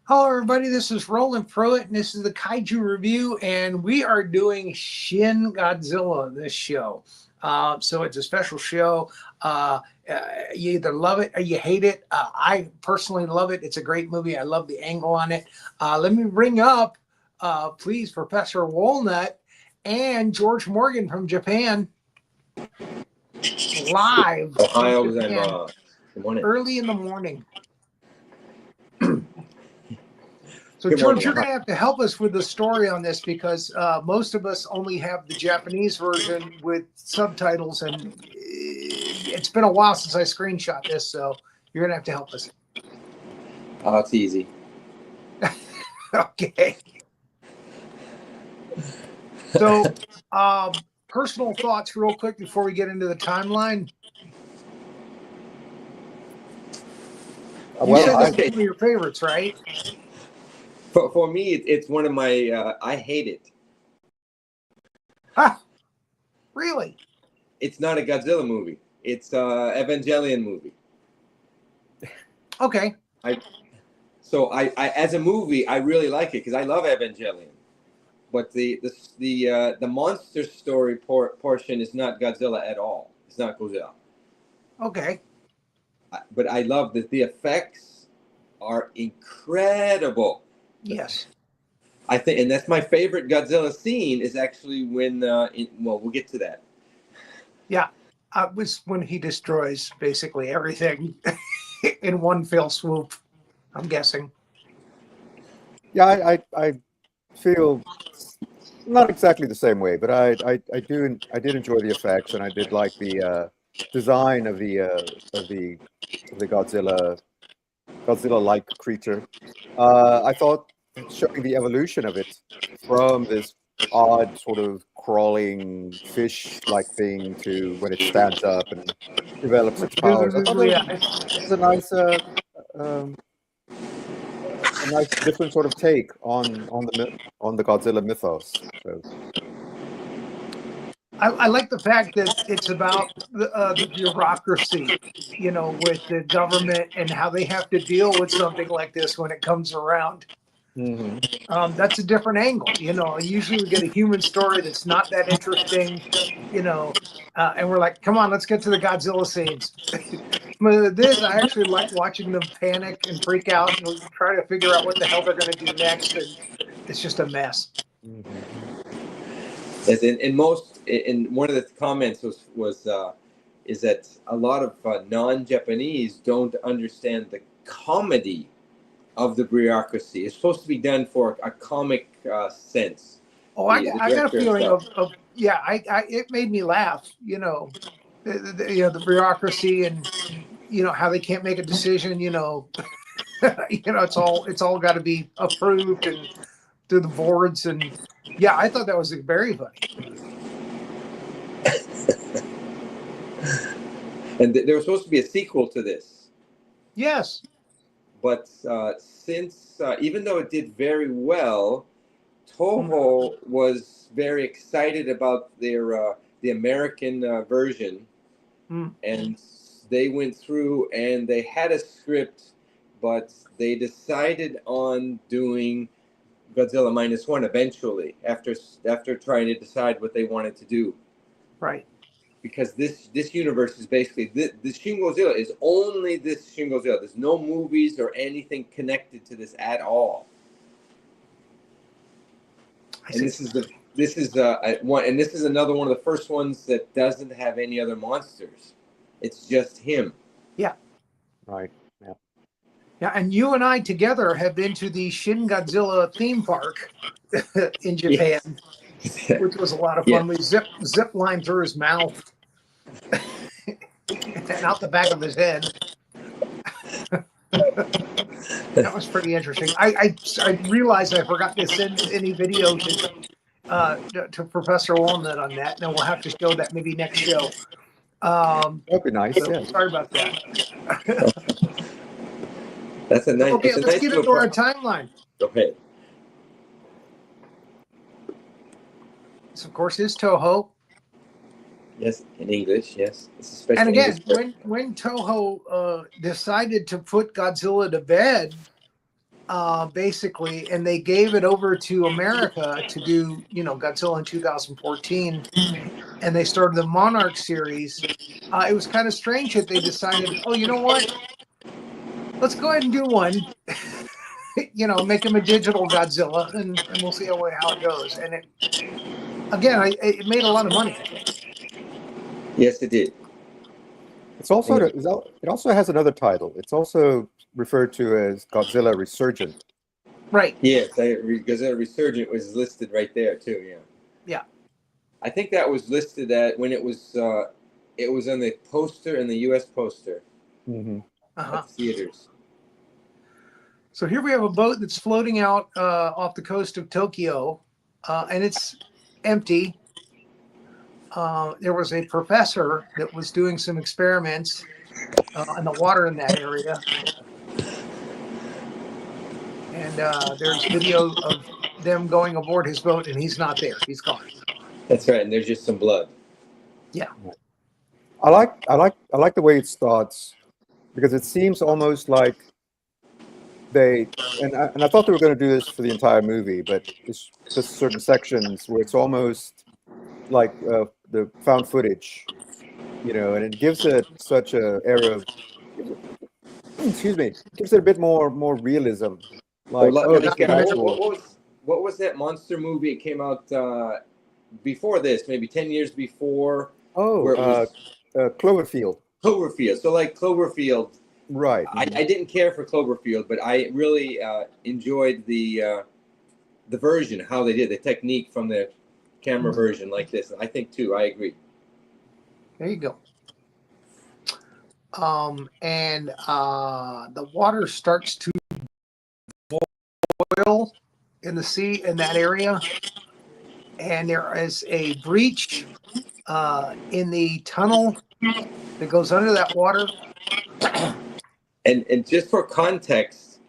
Hello, everybody. This is Roland Pruitt, and this is the Kaiju Review, and we are doing Shin Godzilla this show. So it's a special show. You either love it or you hate it. I personally love it. It's a great movie. I love the angle on it. Let me bring up, please, Professor Wallnott and George Morgan from Japan, live Ohio from Japan, Good morning. early in the morning. So, Good George, morning. you're going to have to help us with the story on this because most of us only have the Japanese version with subtitles, and it's been a while since I screenshot this, so you're going to have to help us. Oh, it's easy. Okay. So, personal thoughts real quick before we get into the timeline. You said this is one of your favorites, right? For me, it's one of my. I hate it. Ah, really? It's not a Godzilla movie. It's a Evangelion movie. Okay. So as a movie, I really like it because I love Evangelion. But the monster story portion is not Godzilla at all. It's not Godzilla. Okay. But I love that the effects are incredible. Yes. I think, and that's my favorite Godzilla scene is actually when, well, we'll get to that. Yeah, it was when he destroys basically everything in one fell swoop, I'm guessing. Yeah, I feel not exactly the same way, but I did enjoy the effects, and I did like the design of the Godzilla-like creature. I thought showing the evolution of it from this odd sort of crawling fish-like thing to when it stands up and develops its powers. I thought it was a nice different sort of take on the Godzilla mythos. So. I like the fact that it's about the bureaucracy, you know, with the government and how they have to deal with something like this when it comes around. Mm-hmm. That's a different angle. You know, usually we get a human story that's not that interesting, you know, and we're like, come on, let's get to the Godzilla scenes. But this, I actually like watching them panic and freak out and try to figure out what the hell they're going to do next. And it's just a mess. Mm-hmm. As in one of the comments is that a lot of non-Japanese don't understand the comedy of the bureaucracy. It's supposed to be done for a comic sense. Oh, I got a feeling of yeah. It made me laugh. You know, the bureaucracy and you know how they can't make a decision. You know, it's all got to be approved and through the boards and yeah. I thought that was very funny. And there was supposed to be a sequel to this. Yes. But since even though it did very well, Toho was very excited about their the American version, and they went through and they had a script, but they decided on doing Godzilla -1 eventually after trying to decide what they wanted to do. Right. Because this universe is basically this Shin Godzilla is only this Shin Godzilla. There's no movies or anything connected to this at all. And this is another one of the first ones that doesn't have any other monsters. It's just him. Yeah. Right. Yeah. Yeah, and you and I together have been to the Shin Godzilla theme park in Japan, which was a lot of fun. We zip line through his mouth and out the back of his head. That was pretty interesting. I realized I forgot to send any video to Professor Wallnott on that. Now we'll have to show that maybe next show. That'd be nice. So Yeah. sorry about that. That's a nice. Okay, let's get into our timeline. Okay. This, of course, is Toho. Yes, in English. Yes. And again, when Toho decided to put Godzilla to bed, basically, and they gave it over to America to do, Godzilla in 2014, and they started the Monarch series. It was kind of strange that they decided, oh, you know what? Let's go ahead and do one. Make him a digital Godzilla, and we'll see how it goes. And it made a lot of money, I think. Yes, it did. It also has another title. It's also referred to as Godzilla Resurgent. Right. Yes, Godzilla Resurgent was listed right there too. Yeah. Yeah. I think that was listed when it was on the poster, in the U.S. poster at the theaters. So here we have a boat that's floating out off the coast of Tokyo, and it's empty. There was a professor that was doing some experiments in the water in that area. And there's video of them going aboard his boat, and he's not there. He's gone. That's right, and there's just some blood. Yeah. I like the way it starts, because it seems almost like I thought they were going to do this for the entire movie, but it's just certain sections where it's almost like the found footage, and it gives it such a area of, gives it a bit more realism. Like, this is actual. What was that monster movie? It came out before this, maybe 10 years before. Cloverfield. Cloverfield. So like Cloverfield. Right. I didn't care for Cloverfield, but I really enjoyed the version, how they did the technique from the camera version like this. I think too. I agree. There you go. And the water starts to boil in the sea in that area, and there is a breach in the tunnel that goes under that water. And just for context,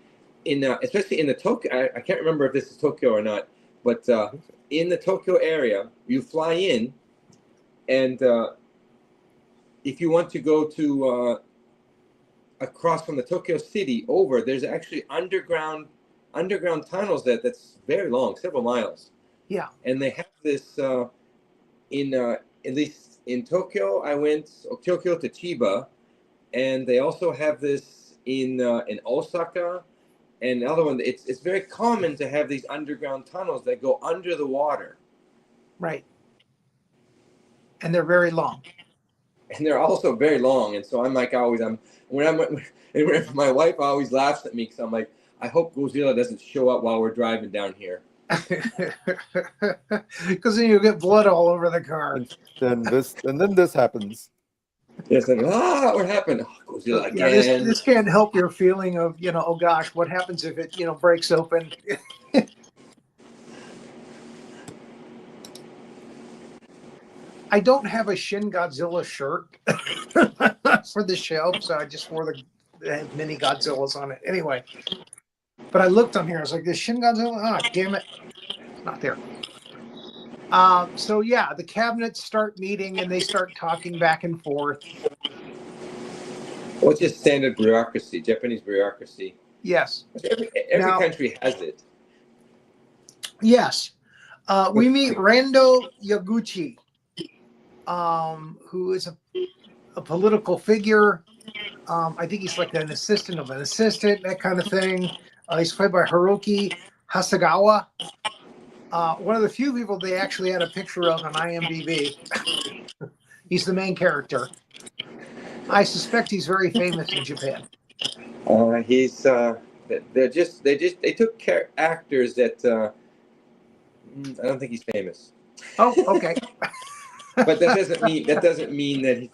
especially in the Tokyo, I can't remember if this is Tokyo or not, but in the Tokyo area, you fly in, and if you want to go to across from the Tokyo city over, there's actually underground tunnels that's very long, several miles. Yeah. And they have this at least in Tokyo. I went Tokyo to Chiba, and they also have this in Osaka, and the other one. It's very common to have these underground tunnels that go under the water. Right. And they're very long. And they're also very long, and so I'm like whenever my wife always laughs at me, because I'm like, I hope Godzilla doesn't show up while we're driving down here. Because then you get blood all over the car. And then this happens. Yes, like, what happened? Oh, Godzilla again. Yeah, this can't help your feeling of, oh gosh, what happens if it, breaks open? I don't have a Shin Godzilla shirt for the show, so I just wore the mini Godzillas on it. Anyway, but I looked on here. I was like, "This Shin Godzilla? Ah, damn it, it's not there." So yeah, the cabinets start meeting and they start talking back and forth. Well, it's just standard bureaucracy, Japanese bureaucracy. Yes. Every country has it. Yes. We meet Rando Yaguchi, who is a political figure. I think he's like an assistant of an assistant, that kind of thing. He's played by Hiroki Hasegawa. One of the few people they actually had a picture of on IMDb. He's the main character. I suspect he's very famous in Japan. He's they took actors that I don't think he's famous. Oh, okay. But that doesn't mean that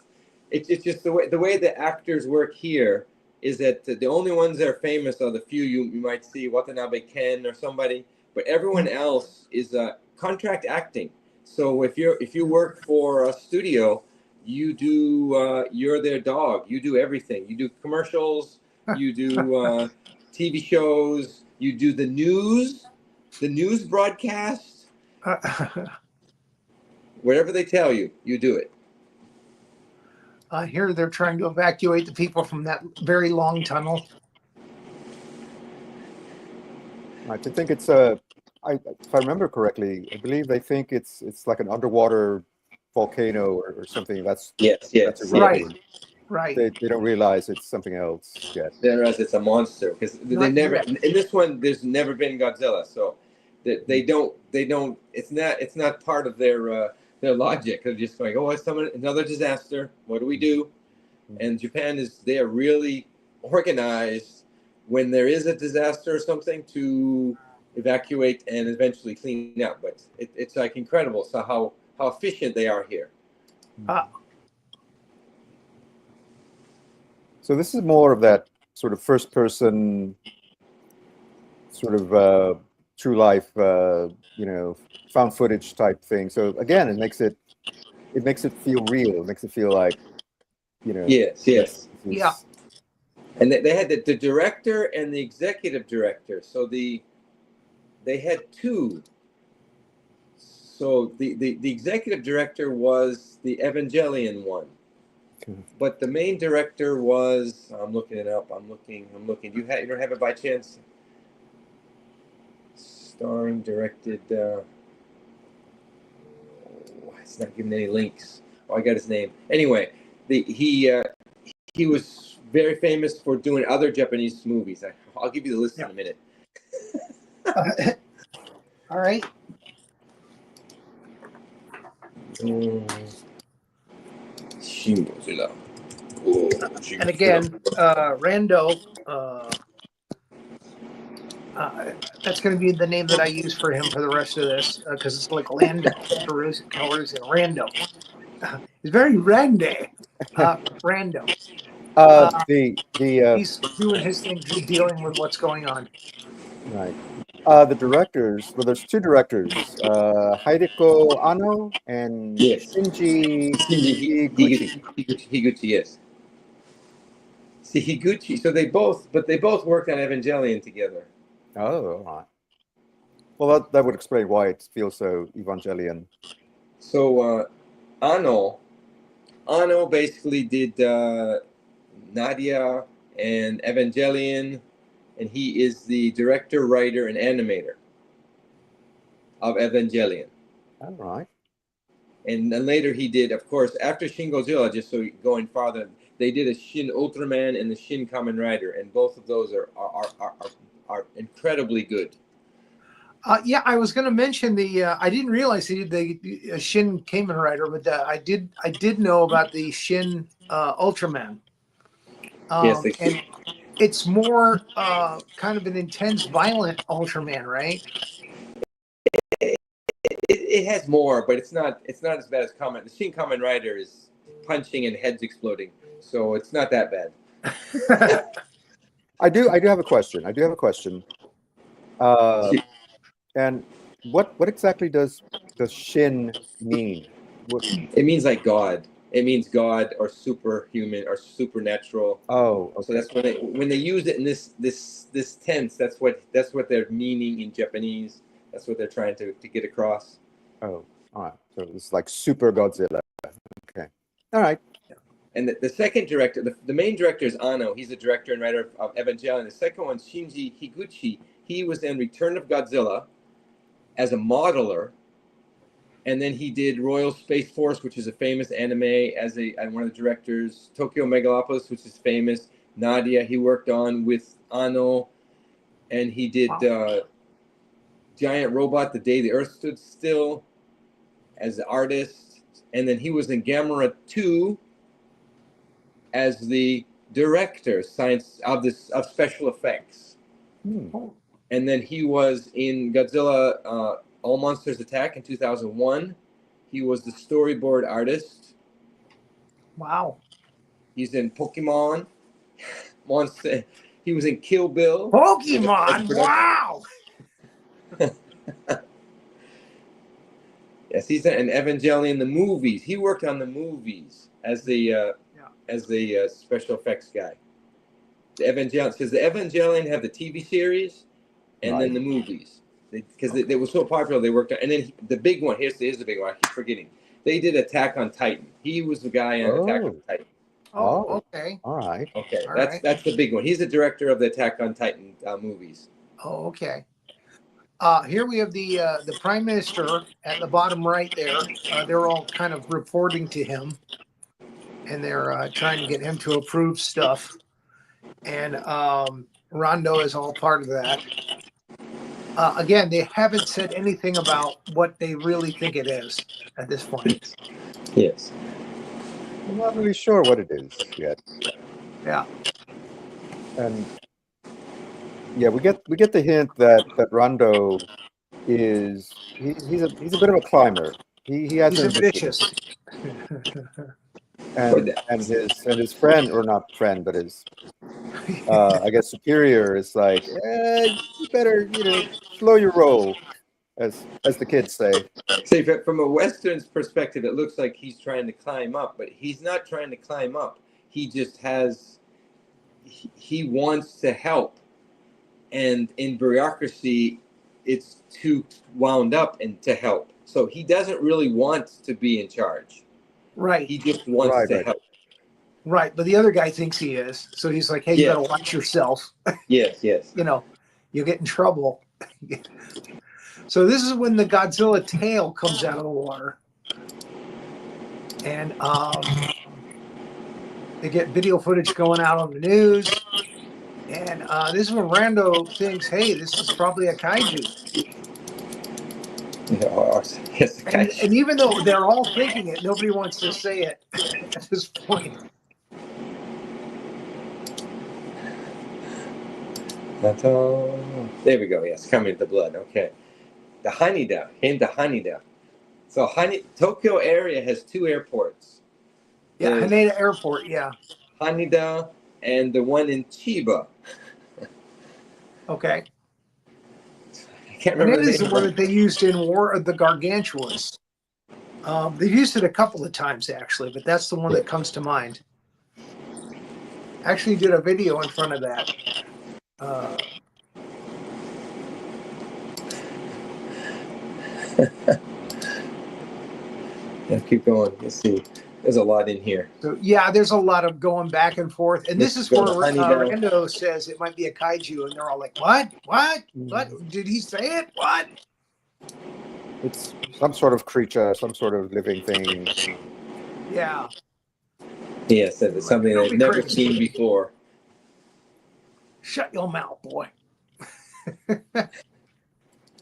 it's just the way the actors work here is that the only ones that are famous are the few you might see, Watanabe Ken or somebody, but everyone else is contract acting. So if you work for a studio, you do you're their dog. You do everything. You do commercials. You do TV shows. You do the news broadcast. Whatever they tell you, you do it. Here they're trying to evacuate the people from that very long tunnel. I think it's a. If I remember correctly, I believe they think it's like an underwater volcano or something. That's Yes, yes, Right. erupting. Right. They don't realize it's something else yet. Whereas it's a monster because they Not never yet. in this one. There's never been Godzilla, so they don't. It's not part of their logic. They're just going, oh, it's another disaster. What do we do? And Japan they are really organized when there is a disaster or something to evacuate and eventually clean up. But it's like incredible. So how efficient they are here. So this is more of that sort of first person, sort of true life, found footage type thing. So again, it makes it feel real. It makes it feel like, Yes, yes. Yeah. And they had the director and the executive director. So they had two. So the executive director was the Evangelion one. Okay. But the main director was, I'm looking it up. I'm looking. You don't have it by chance? Starring, directed. It's not giving any links. Oh, I got his name. Anyway, he was very famous for doing other Japanese movies. I'll give you the list in a minute. All right. Shin Godzilla. Oh, Shin And Godzilla. again, Rando. That's going to be the name that I use for him for the rest of this because it's like Lando Calrissian. Rando. It's very Randy. Rando. He's doing his thing, dealing with what's going on. Right. The directors, well, there's two directors, Hideko Anno and Yes. Shinji Higuchi. Higuchi, yes. See, Higuchi. So they both worked on Evangelion together. Oh, all right. Well, that would explain why it feels so Evangelion. So Anno basically did Nadia and Evangelion, and he is the director, writer, and animator of Evangelion. All right. And then later he did, of course, after Shin Godzilla, just so going farther, they did a Shin Ultraman and the Shin Kamen Rider, and both of those are incredibly good. Yeah, I was going to mention I didn't realize he did the Shin Kamen Rider, but I did know about the Shin Ultraman. Yes, and it's more kind of an intense, violent Ultraman, right? it has more, but it's not as bad as Kamen. The Shin Kamen Rider is punching and heads exploding, so it's not that bad. I do have a question. And what exactly does Shin mean? It means like God. It means God or superhuman or supernatural. Oh, okay. So that's when they use it in this tense. That's what they're meaning in Japanese. That's what they're trying to get across. Oh, all right. So it's like Super Godzilla. Okay. All right. And the second director, the main director is Anno. He's the director and writer of Evangelion. The second one, Shinji Higuchi. He was in Return of Godzilla as a modeler. And then he did Royal Space Force, which is a famous anime, as one of the directors. Tokyo Megalopolis, which is famous. Nadia, he worked on with Anno. And he did Giant Robot, The Day the Earth Stood Still, as the artist. And then he was in Gamera 2 as the director of special effects. And then he was in Godzilla All Monsters Attack in 2001. He was the storyboard artist. Wow. He's in Pokemon. Monster. He was in Kill Bill. Pokemon. Wow. Yes, he's in Evangelion, the movies. He worked on the movies as the special effects guy. The Evangelion, because the Evangelion have the TV series and then the movies. Because they were so popular, they worked on. And then the big one, here's the big one, I keep forgetting. They did Attack on Titan. He was the guy on Attack on Titan. Oh, okay. All right. Okay, that's the big one. He's the director of the Attack on Titan movies. Oh, okay. Here we have the Prime Minister at the bottom right there. They're all kind of reporting to him, and they're trying to get him to approve stuff. And Rondo is all part of that. Again, they haven't said anything about what they really think it is at this point. Yes. I'm not really sure what it is yet. Yeah. And yeah, we get the hint that Rondo is he's a bit of a climber. He has He's ambitious. and his friend, or not friend, but his I guess superior is like, you better slow your roll, as the kids say. See, from a Western's perspective, it looks like he's trying to climb up, but he's not trying to climb up. He just he wants to help. And in bureaucracy, it's too wound up and to help. So he doesn't really want to be in charge. Right. He just wants to help. Right. But the other guy thinks he is. So he's like, hey, you got to watch yourself. Yes, yes. You get in trouble. So this is when the Godzilla tail comes out of the water. And they get video footage going out on the news. And this is when Rando thinks, hey, this is probably a kaiju. Yes, and even though they're all thinking it, nobody wants to say it at this point. There we go. Yes, coming to the blood. Okay. The Haneda, in the Haneda. So Tokyo area has 2 airports. Yeah, Haneda Airport, yeah. Haneda and the one in Chiba. Okay. I can't remember. And it is the one that they used in War of the Gargantuas. They've used it a couple of times, actually, but that's the one that comes to mind. Actually did a video in front of that. Yeah, keep going. Let's see. There's a lot in here. So yeah, there's a lot of going back and forth, and this is where Rando says it might be a kaiju, and they're all like, "What? What? What? Did he say it? What?" It's some sort of creature, some sort of living thing. Yeah. Yes, it's something they've never seen before. Shut your mouth, boy.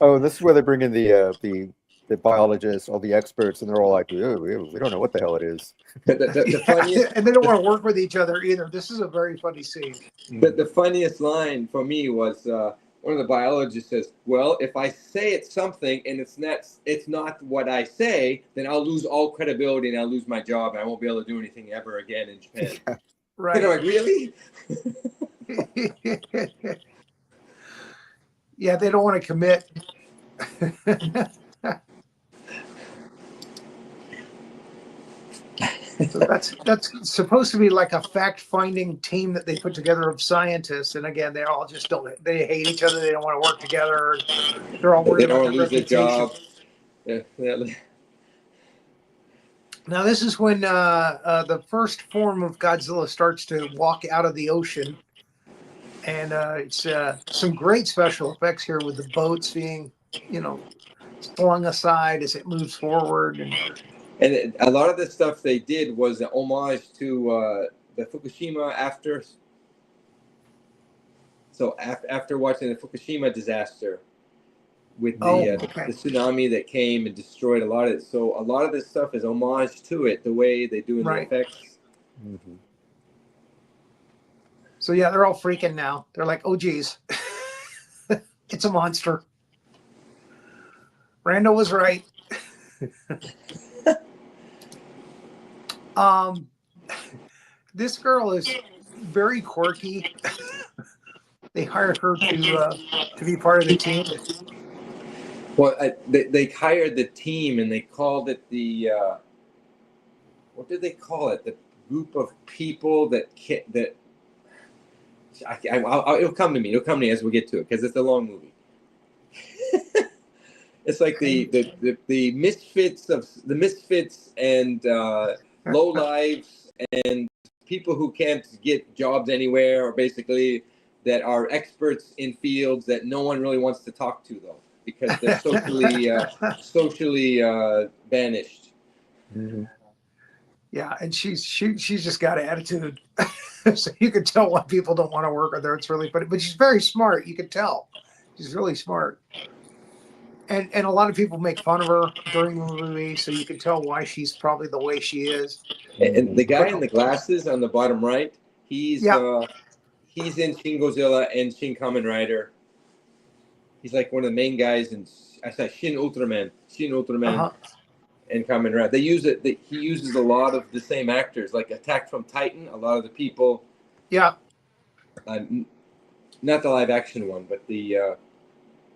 Oh, this is where they bring in the biologists, all the experts, and they're all like, we don't know what the hell it is. The funniest, and they don't want to work with each other either. This is a very funny scene. The funniest line for me was one of the biologists says, well, if I say it's something and it's not what I say, then I'll lose all credibility and I'll lose my job and I won't be able to do anything ever again in Japan. Yeah. Right. And I'm like, really? Yeah, they don't want to commit. So that's supposed to be like a fact-finding team that they put together of scientists, and again, they all just they hate each other. They don't want to work together. They're all worried about their reputation. They don't want to lose their job. Yeah. Now this is when the first form of Godzilla starts to walk out of the ocean, and it's some great special effects here with the boats being, flung aside as it moves forward. And a lot of the stuff they did was an homage to the Fukushima after. So after watching the Fukushima disaster, with the tsunami that came and destroyed a lot of it, so a lot of this stuff is homage to it, the way they do in the effects. Mm-hmm. So yeah, they're all freaking now. They're like, "Oh geez, it's a monster." Rando was right. This girl is very quirky. They hired her to be part of the team. Well, they hired the team and they called it the what did they call it? The group of people that it'll come to me. It'll come to me as we get to it because it's a long movie. It's like the misfits and low lives and people who can't get jobs anywhere, or basically that are experts in fields that no one really wants to talk to, though. because they're socially banished. Mm-hmm. Yeah, and she's just got attitude. So you can tell why people don't want to work with her. It's really funny, but she's very smart. You can tell she's really smart. And a lot of people make fun of her during the movie, so you can tell why she's probably the way she is. And the guy But in the glasses on the bottom right, he's yeah, he's in Shin Godzilla and Shin Kamen Rider. He's like one of the main guys in I said Shin Ultraman uh-huh. and Kamen Rider. They use it. He uses a lot of the same actors, like Attack from Titan. A lot of the people, Yeah. not the live action one, but the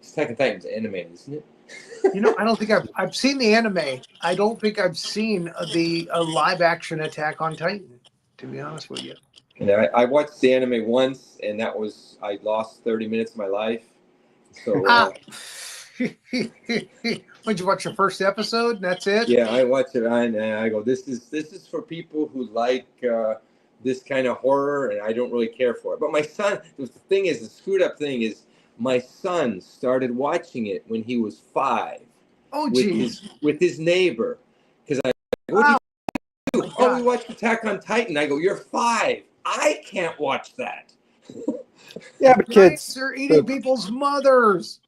Attack on Titan's animated, isn't it? I don't think I've seen the anime. I don't think I've seen the live action Attack on Titan, to be honest with you. And I watched the anime once, and I lost 30 minutes of my life. So Would you watch the first episode and that's it? yeah, I watch it and I go, this is for people who like this kind of horror, and I don't really care for it. But my son, the screwed up thing is, my son started watching it when he was 5. Oh, geez. With his neighbor, because what do you do? Oh, we watched Attack on Titan. I go, you're 5. I can't watch that. Yeah, but kids are eating people's mothers.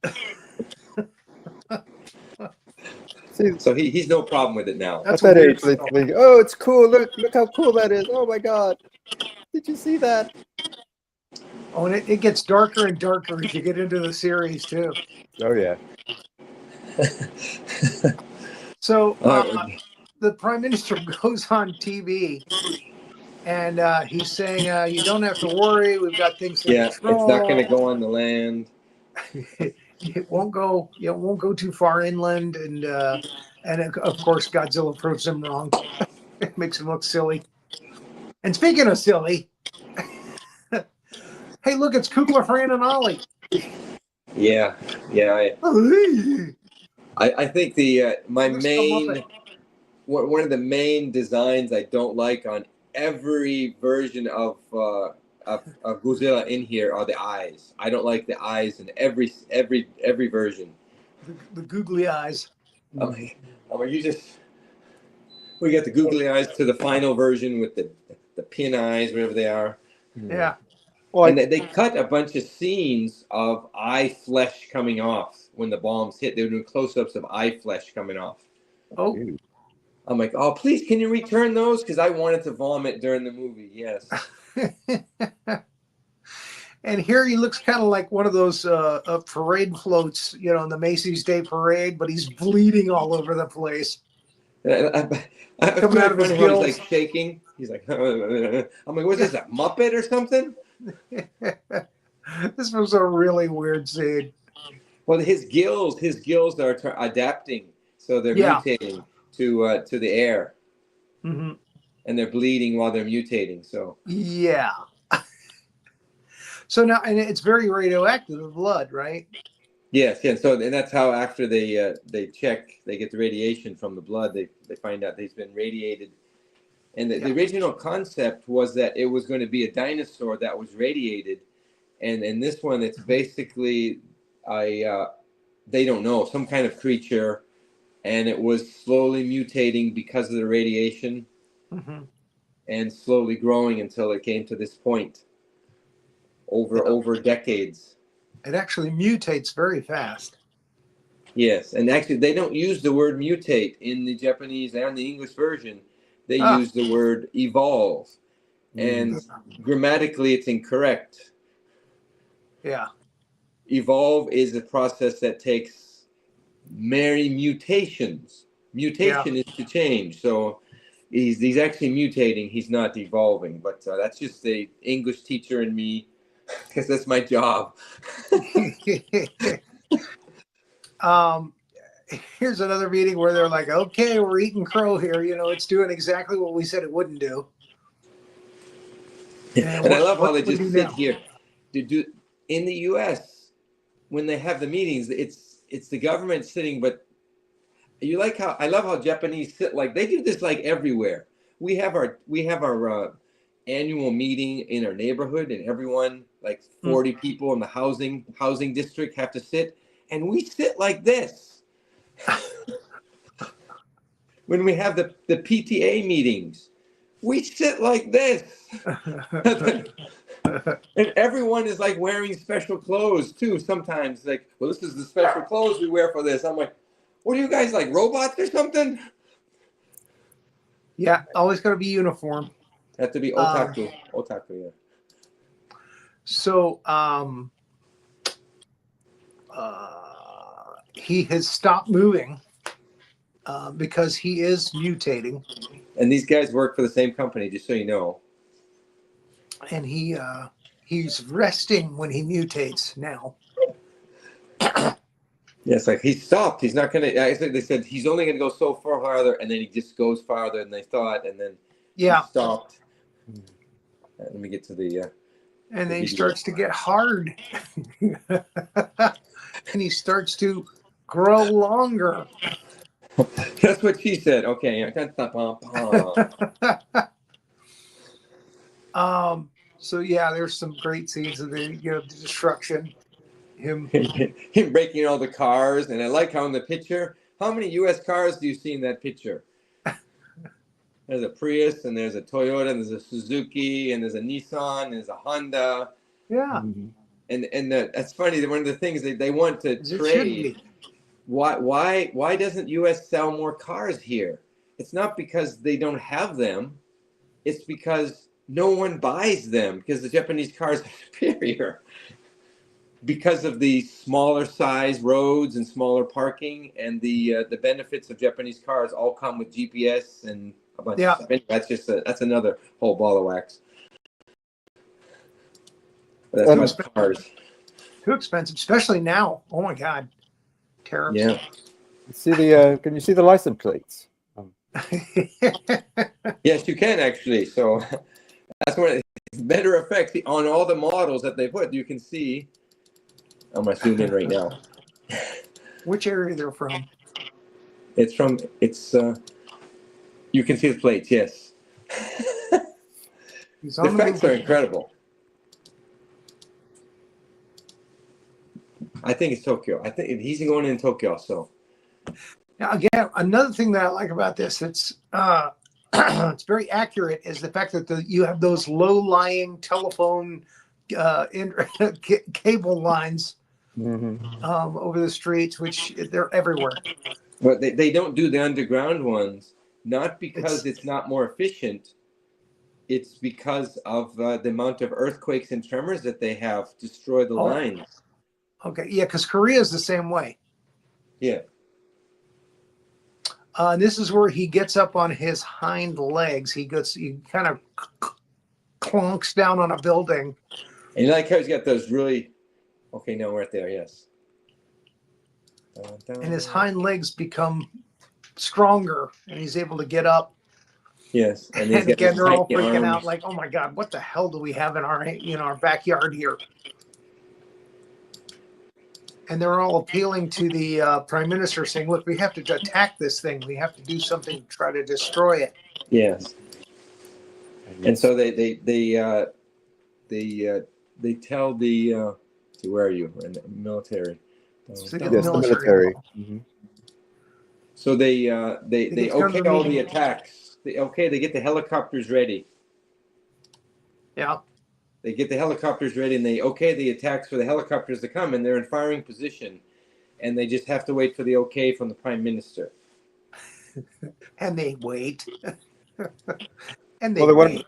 See, so he's no problem with it now. At that age, they think, "Oh, it's cool. Look how cool that is. Oh my God, did you see that?" Oh, and it gets darker and darker as you get into the series too. Oh yeah. So the Prime Minister goes on TV and he's saying, "You don't have to worry. We've got things to control. It's not going to go on the land. It won't go. It won't go too far inland." And of course, Godzilla proves him wrong. It makes him look silly. And speaking of silly, hey, look, it's Kukla, Fran, and Ollie. Yeah. I think one of the main designs I don't like on every version of Godzilla in here are the eyes. I don't like the eyes in every version. The googly eyes. We got the googly eyes to the final version with the pin eyes, whatever they are. Yeah. Well, And they cut a bunch of scenes of eye flesh coming off when the bombs hit. They were doing close-ups of eye flesh coming off. Oh. I'm like, oh, please, can you return those? Because I wanted to vomit during the movie. Yes. And here he looks kind of like one of those parade floats, in the Macy's Day Parade, but he's bleeding all over the place. Coming out of his gills. He's like shaking. He's like, I'm like, what's this, a Muppet or something? This was a really weird scene. Well, his gills are adapting, so they're mutating to the air, mm-hmm. and they're bleeding while they're mutating. So yeah. So now, and it's very radioactive, the blood, right? Yes, yeah. So, and that's how after they check, they get the radiation from the blood. They find out he's been radiated. And the original concept was that it was going to be a dinosaur that was radiated, and in this one, it's basically they don't know, some kind of creature, and it was slowly mutating because of the radiation, mm-hmm. and slowly growing until it came to this point over decades. It actually mutates very fast. Yes, and actually, they don't use the word mutate in the Japanese and the English version. They use the word evolve, and grammatically it's incorrect. Yeah. Evolve is a process that takes many mutations. Mutation is to change. So he's actually mutating. He's not evolving. But that's just the English teacher in me, because that's my job. Here's another meeting where they're like, okay, we're eating crow here. It's doing exactly what we said it wouldn't do. And I love how they just sit here. In the U.S., when they have the meetings, it's the government sitting, but I love how Japanese sit, like they do this like everywhere. We have our annual meeting in our neighborhood, and everyone, like 40 people in the housing district, have to sit. and we sit like this when we have the PTA meetings. We sit like this. And everyone is like wearing special clothes too. Sometimes like, well, this is the special clothes we wear for this. I'm like, what are you guys, like robots or something? Yeah, always got to be uniform. Have to be otaku. Otaku, yeah. So he has stopped moving because he is mutating. And these guys work for the same company, just so you know. And he's resting when he mutates now. Yes, like he stopped. He's not gonna. I said they said he's only gonna go so far farther, and then he just goes farther than they thought, and then he stopped. Let me get to the. And then he starts to get hard, and he starts to grow longer. That's what she said. Okay. So yeah, there's some great scenes of the the destruction. Him breaking all the cars, and I like how in the picture, how many U.S. cars do you see in that picture? There's a Prius, and there's a Toyota, and there's a Suzuki, and there's a Nissan, and there's a Honda. Yeah. And that's funny. One of the things they want to trade. Why doesn't U.S. sell more cars here? It's not because they don't have them. It's because no one buys them because the Japanese cars are superior. Because of the smaller size roads and smaller parking, and the benefits of Japanese cars all come with GPS and a bunch of stuff. Anyway, that's another whole ball of wax. But that's about cars. Too expensive, especially now. Oh my God, tariffs. Yeah. Can you see the license plates? Yes, you can actually. So that's one better effects on all the models that they put. You can see. I'm gonna zoom in right now. Which area they're from? It's from. It's. You can see the plates. Yes. The effects are incredible. I think it's Tokyo. I think he's going in Tokyo. So. Now, again, another thing that I like about this, it's it's very accurate, is the fact that you have those low-lying telephone cable lines over the streets, which they're everywhere. But they don't do the underground ones, not because it's not more efficient. It's because of the amount of earthquakes and tremors that they have destroy the lines. Okay, yeah, because Korea is the same way. Yeah. This is where he gets up on his hind legs. He kind of clonks down on a building. And you like how he's got those really. Okay, now we're at there. Yes. And his hind legs become stronger, and he's able to get up. Yes, and again, they're all freaking out, like, "Oh my God, what the hell do we have in our backyard here?" And they're all appealing to the prime minister, saying, "Look, we have to attack this thing. We have to do something to try to destroy it." Yes. And so they tell the where are you in the military? Yes, the military. So they okay all the attacks. They get the helicopters ready. Yeah. They get the helicopters ready, and they okay the attacks for the helicopters to come, and they're in firing position, and they just have to wait for the okay from the prime minister. And they wait. And they wait.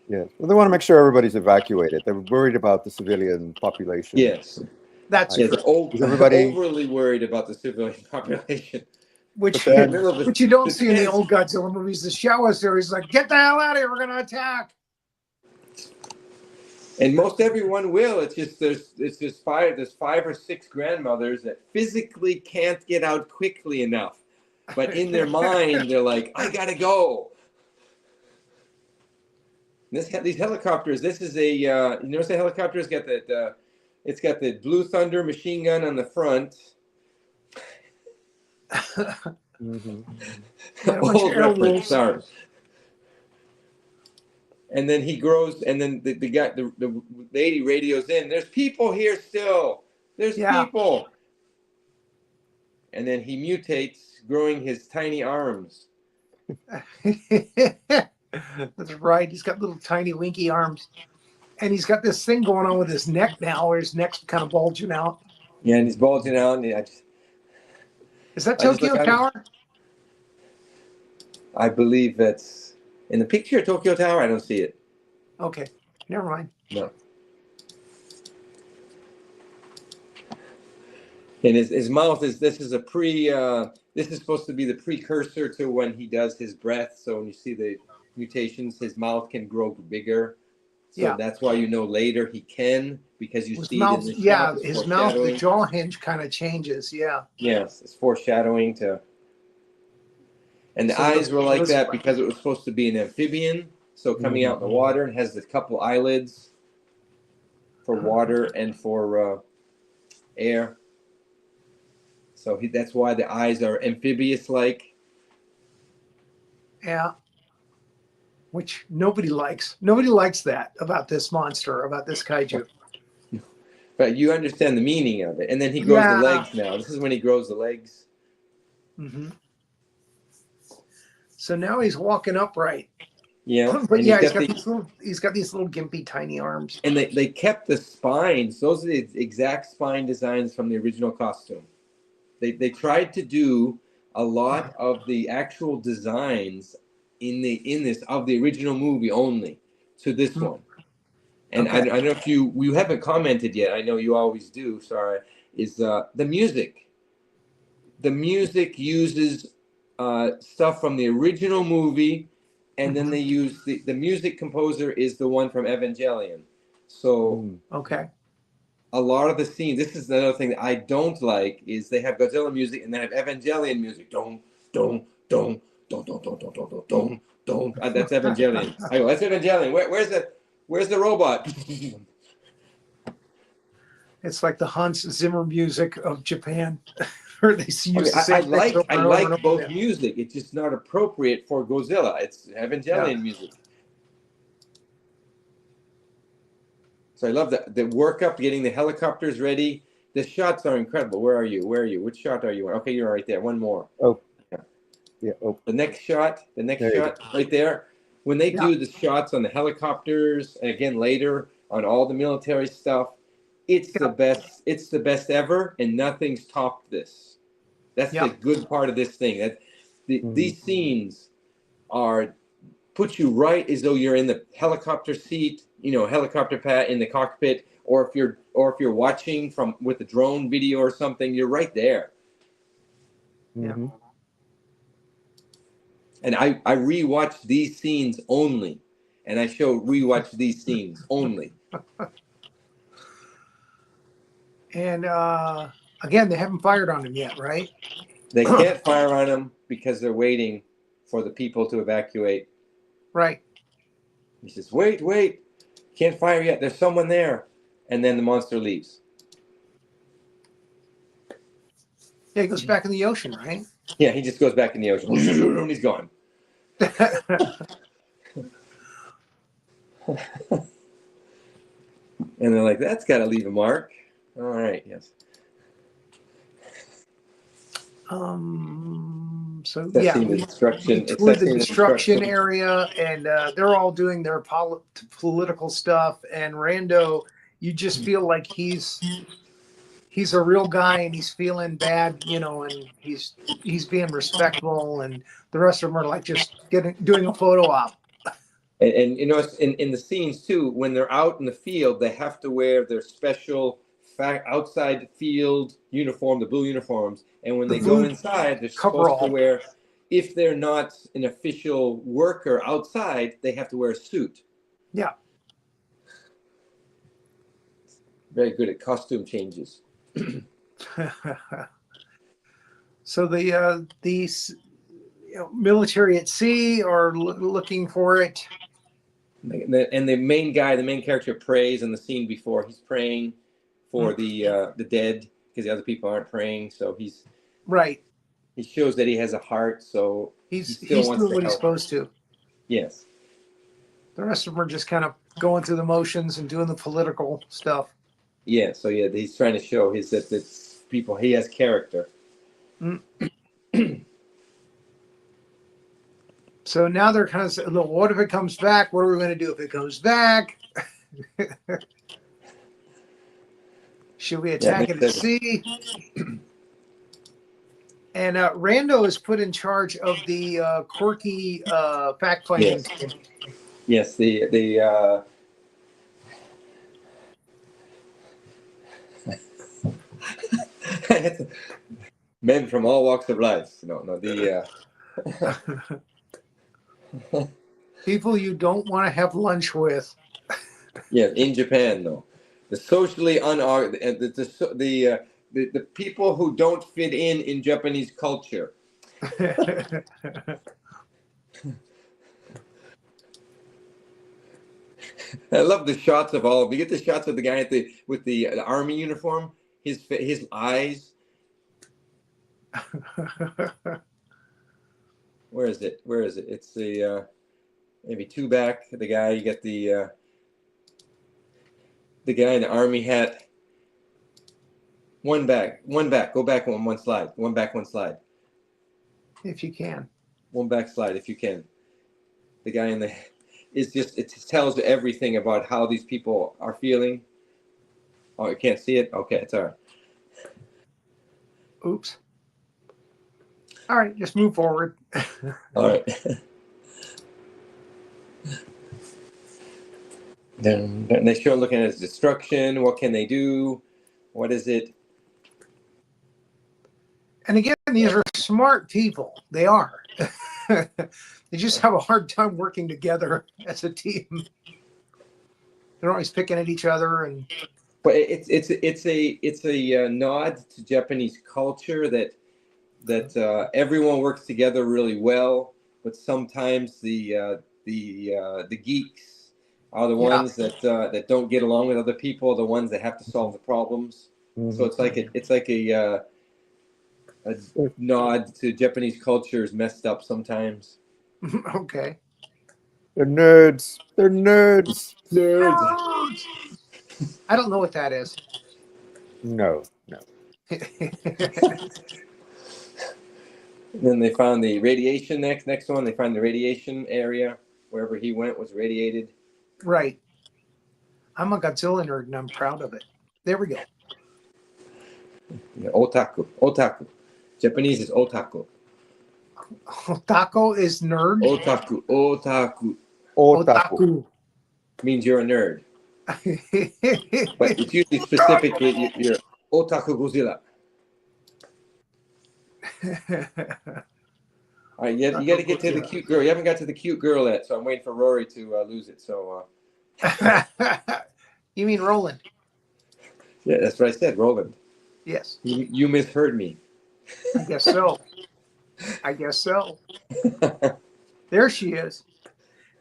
Yeah, well, they want to make sure everybody's evacuated. They're worried about the civilian population. Yes, that's true. Overly worried about the civilian population. Which you don't see in the old Godzilla movies. The Showa series, like, get the hell out of here, we're going to attack. And most everyone will. It's just there's 5 or 6 grandmothers that physically can't get out quickly enough, but in their mind they're like, I gotta go. These helicopters. This is a you notice the helicopter's got that it's got the Blue Thunder machine gun on the front. Old reference, sorry. And then he grows, and then the lady radios in. There's people here still. There's people. and then he mutates, growing his tiny arms. That's right. He's got little tiny winky arms. And he's got this thing going on with his neck now, where his neck's kind of bulging out. Yeah, and he's bulging out. And Is that I just Tokyo look- Tower? I believe that's in the picture of Tokyo Tower. I don't see it. Okay, never mind. No. And his mouth is, this is supposed to be the precursor to when he does his breath. So when you see the mutations, his mouth can grow bigger. So Yeah. that's why you know later he can, because you His see mouth, it in the yeah, shot. It's his mouth, the foreshadowing. jaw hinge kind of changes. Yeah. Yes, it's foreshadowing to. And the So eyes were like those- that because it was supposed to be an amphibian. So coming out in the water, and has a couple eyelids for water and for air. So that's why the eyes are amphibious-like. Yeah. Which nobody likes. Nobody likes that about this monster, about this kaiju. But you understand the meaning of it. And then he grows Yeah. the legs now. This is when he grows the legs. Mm-hmm. So now he's walking upright. Yeah. But and yeah, he's got he's got these little gimpy tiny arms. and they kept the spines. Those are the exact spine designs from the original costume. They tried to do a lot of the actual designs in this of the original movie only to this one. And Okay. I don't know if you haven't commented yet. I know you always do. Sorry, is the music. The music uses stuff from the original movie, and then they use the music composer is the one from Evangelion. So Okay. a lot of the scenes. This is another thing that I don't like is they have Godzilla music and they have Evangelion music. Don't. That's Evangelion. I go, that's Evangelion. Where's the robot? It's like the Hans Zimmer music of Japan. Or they use the I same things over and over and like over both again. music. It's just not appropriate for Godzilla. It's Evangelion music. So I love the workup, getting the helicopters ready. The shots are incredible. Where are you? Which shot are you on? Okay, you're right there. One more. Oh. Yeah. Oh. The next shot There right there. When they Yeah. do the shots on the helicopters, and again later on all the military stuff, it's the best. It's the best ever, and nothing's topped this. That's the good part of this thing. That these scenes are put you right as though you're in the helicopter seat, helicopter pad in the cockpit, or if you're watching from with a drone video or something, you're right there. Mm-hmm. And I rewatch these scenes only, and I rewatch these scenes only. And again, they haven't fired on him yet, right? They can't fire on him because they're waiting for the people to evacuate. Right. He says, wait, can't fire yet. There's someone there. And then the monster leaves. Yeah, he goes back in the ocean, right? Yeah, he just goes back in the ocean. And he's gone. And they're like, that's got to leave a mark. All right, yes. So That's yeah, the destruction. we It's toured that the scene of destruction area, and they're all doing their political stuff. And Rando, you just feel like he's a real guy, and he's feeling bad, and he's being respectful, and the rest of them are like just doing a photo op. And in the scenes too, when they're out in the field, they have to wear their special outside field uniform, the blue uniforms. And when they go inside, they're supposed to wear, if they're not an official worker outside, they have to wear a suit. Yeah. Very good at costume changes. So these military at sea are looking for it. And the main character prays in the scene before. He's praying for the dead because the other people aren't praying. So he's right. He shows that he has a heart. So he's still doing what he's supposed to. Yes. The rest of them are just kind of going through the motions and doing the political stuff. Yeah. So yeah, he's trying to show that people he has character. Mm. So now they're kind of saying, look, what if it comes back? What are we going to do if it comes back? Should we attack it at sea? And Rando is put in charge of the quirky fact-finding team. Yes, the men from all walks of life. No, the people you don't want to have lunch with. yeah, in Japan, though, the socially the people who don't fit in Japanese culture. I love the shots of all. You get the shots of the guy with the army uniform. His eyes. Where is it? It's the maybe two back. The guy, you get the guy in the army hat. One back. Go back one slide. One back, one slide. If you can. One back slide if you can. The guy in the it tells everything about how these people are feeling. Oh, you can't see it? Okay, it's all right. Oops. All right, just move forward. All right. Then they show looking at his destruction. What can they do? What is it? And again, these are smart people. They are. They just have a hard time working together as a team. They're always picking at each other, and. But it's a nod to Japanese culture that everyone works together really well, but sometimes the geeks are the ones that don't get along with other people, the ones that have to solve the problems. Mm-hmm. So it's like a nod to Japanese culture is messed up sometimes. Okay. They're nerds. They're nerds. Nerds. I don't know what that is. No. Then they found the radiation next one. They find the radiation area. Wherever he went was radiated. Right. I'm a Godzilla nerd and I'm proud of it. There we go. Yeah, otaku. Japanese is otaku. Otaku is nerd. Otaku means you're a nerd. But it's usually specifically you're Otaku Godzilla. All right, you got to get to the cute girl. You haven't got to the cute girl yet, so I'm waiting for Rory to lose it. So. You mean Roland? Yeah, that's what I said, Roland. Yes. You misheard me. I guess so. There she is.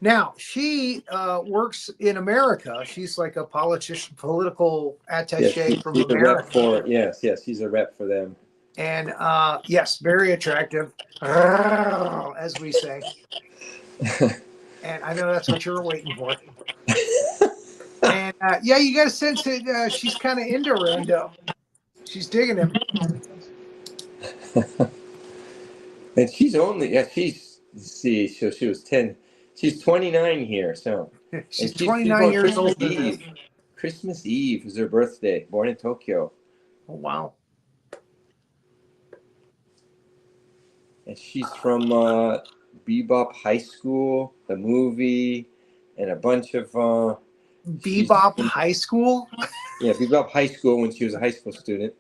Now, she works in America. She's like a political attaché from America. Yes, she's a rep for them. And yes, very attractive, as we say. And I know that's what you were waiting for. And yeah, you got a sense that she's kind of into Rando. She's digging him. And she's so she was 10. She's 29 here, so. She's 29 years old. Christmas Eve was her birthday, born in Tokyo. Oh, wow. And she's from Bebop High School, the movie, and a bunch of... Bebop High School? Yeah, Bebop High School when she was a high school student.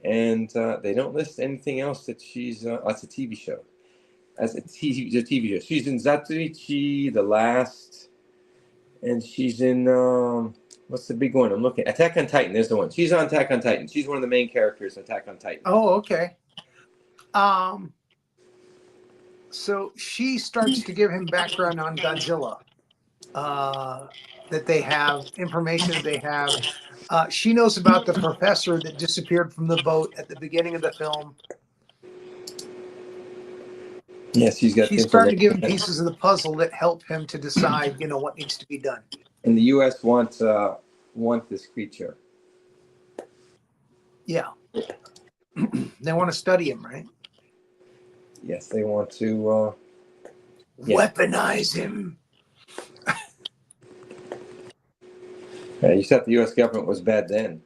And they don't list anything else that she's... it's a TV show. As a TV show. She's in Zatoichi, The Last, and she's in... what's the big one? I'm looking. Attack on Titan. There's the one. She's on Attack on Titan. She's one of the main characters in Attack on Titan. Oh, okay. So she starts to give him background on Godzilla. That they have information. They have. She knows about the professor that disappeared from the boat at the beginning of the film. Yes, she's starting to give him pieces of the puzzle that help him to decide, what needs to be done. And the U.S. want this creature. Yeah. They want to study him, right? Yes, they want to Yeah. Weaponize him. you said the U.S. government was bad then.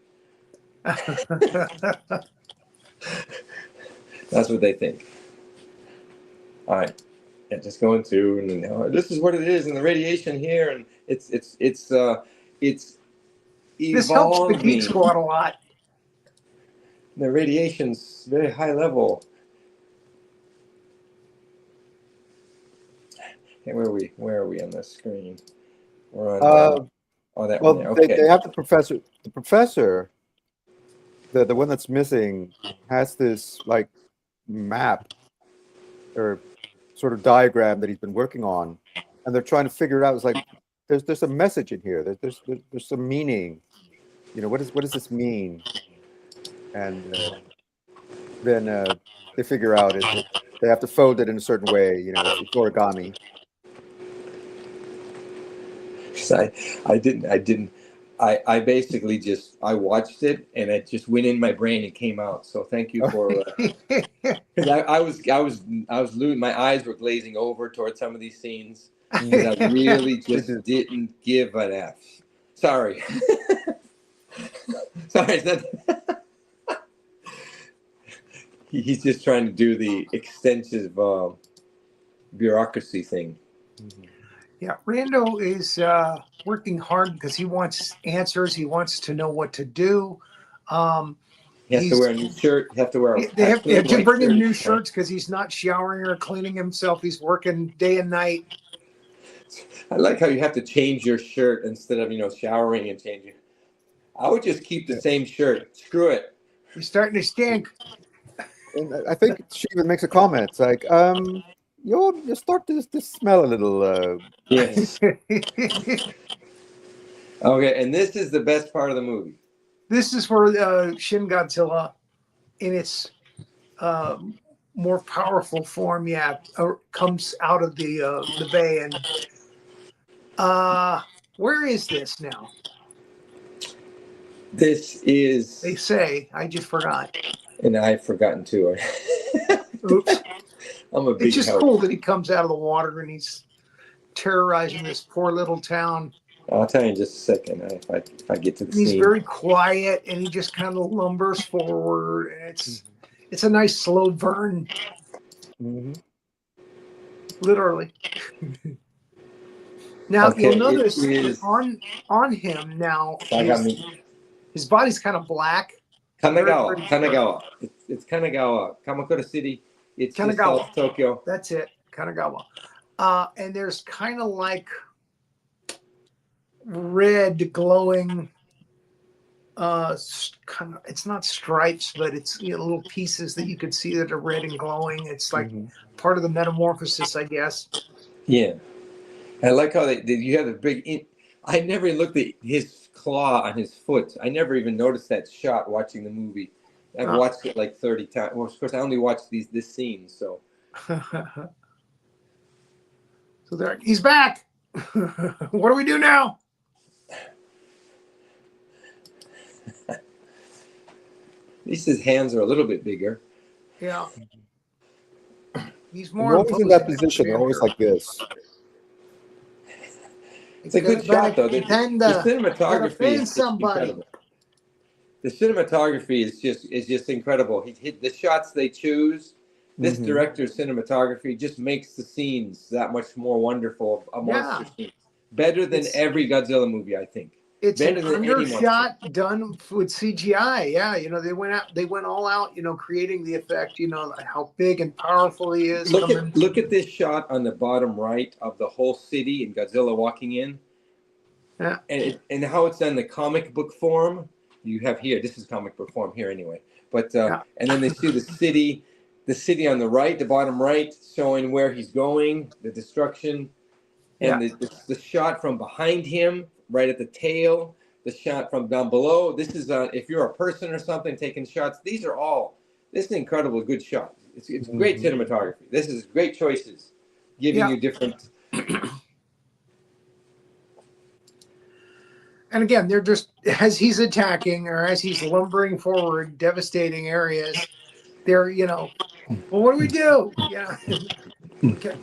That's what they think. All right. Yeah, just going through, and this is what it is, and the radiation here, and it's This helps the Geek evolving. Squad a lot. The radiation's very high level. Okay, where are we on the screen? We're on that Well, one there. Okay. they have the professor. The professor, the one that's missing, has this like map or sort of diagram that he's been working on, and they're trying to figure it out. It's like there's a message in here. There's some meaning. You know, what does this mean? And then they figure out they have to fold it in a certain way. You know, it's origami. I basically just I watched it and it just went in my brain and came out. So thank you for because I was losing, my eyes were glazing over towards some of these scenes because I really just didn't give an F. Sorry. Sorry, it's not he's just trying to do the extensive bureaucracy thing. Yeah, Rando is working hard because he wants answers. He wants to know what to do. He has to wear a new shirt. Have to wear. They have to bring him new shirts because he's not showering or cleaning himself. He's working day and night. I like how you have to change your shirt instead of showering and changing. I would just keep the same shirt. Screw it. He's starting to stink. And I think she even makes a comment. It's like, you start to smell a little. Yes. Okay, and this is the best part of the movie. This is where Shin Godzilla, in its more powerful form, comes out of the bay. And where is this now? This is. They say. I just forgot. And I've forgotten too. Oops. I'm a big. It's just cool that he comes out of the water and he's terrorizing this poor little town. I'll tell you in just a second if I get to the scene. He's very quiet and he just kind of lumbers forward, and it's a nice slow burn. Mm-hmm. Literally. Now Okay, you'll notice on him now his body's kind of black. Kanagawa. It's Kanagawa. Kamakura City. It's Kanagawa. South Tokyo. That's it. Kanagawa. And there's kind of like red glowing it's not stripes, but it's little pieces that you could see that are red and glowing. It's like part of the metamorphosis, I guess. Yeah. I like how you have a big I never looked at his claw on his foot. I never even noticed that shot watching the movie. I've watched it like 30 times. Well, of course, I only watched this scene, so. So there, he's back. What do we do now? At least his hands are a little bit bigger. Yeah. He's They're more always in that position. They're always like this. It's a good shot, though. The cinematography is incredible. The cinematography is just incredible. The shots they choose. This director's cinematography just makes the scenes that much more wonderful. A monster scene, better than every Godzilla movie, I think. It's an undershot done with CGI. Yeah, they went all out. Creating the effect. How big and powerful he is. Look at this shot on the bottom right of the whole city and Godzilla walking in. Yeah. And how it's done the comic book form. You have here. This is comic book form here anyway. But and then they see the city on the right, the bottom right, showing where he's going, the destruction, and the shot from behind him, right at the tail, the shot from down below. This is if you're a person or something taking shots. This is an incredible good shot. It's great cinematography. This is great choices, giving you different. And again, they're just as he's attacking or as he's lumbering forward, devastating areas. they're, well, what do we do?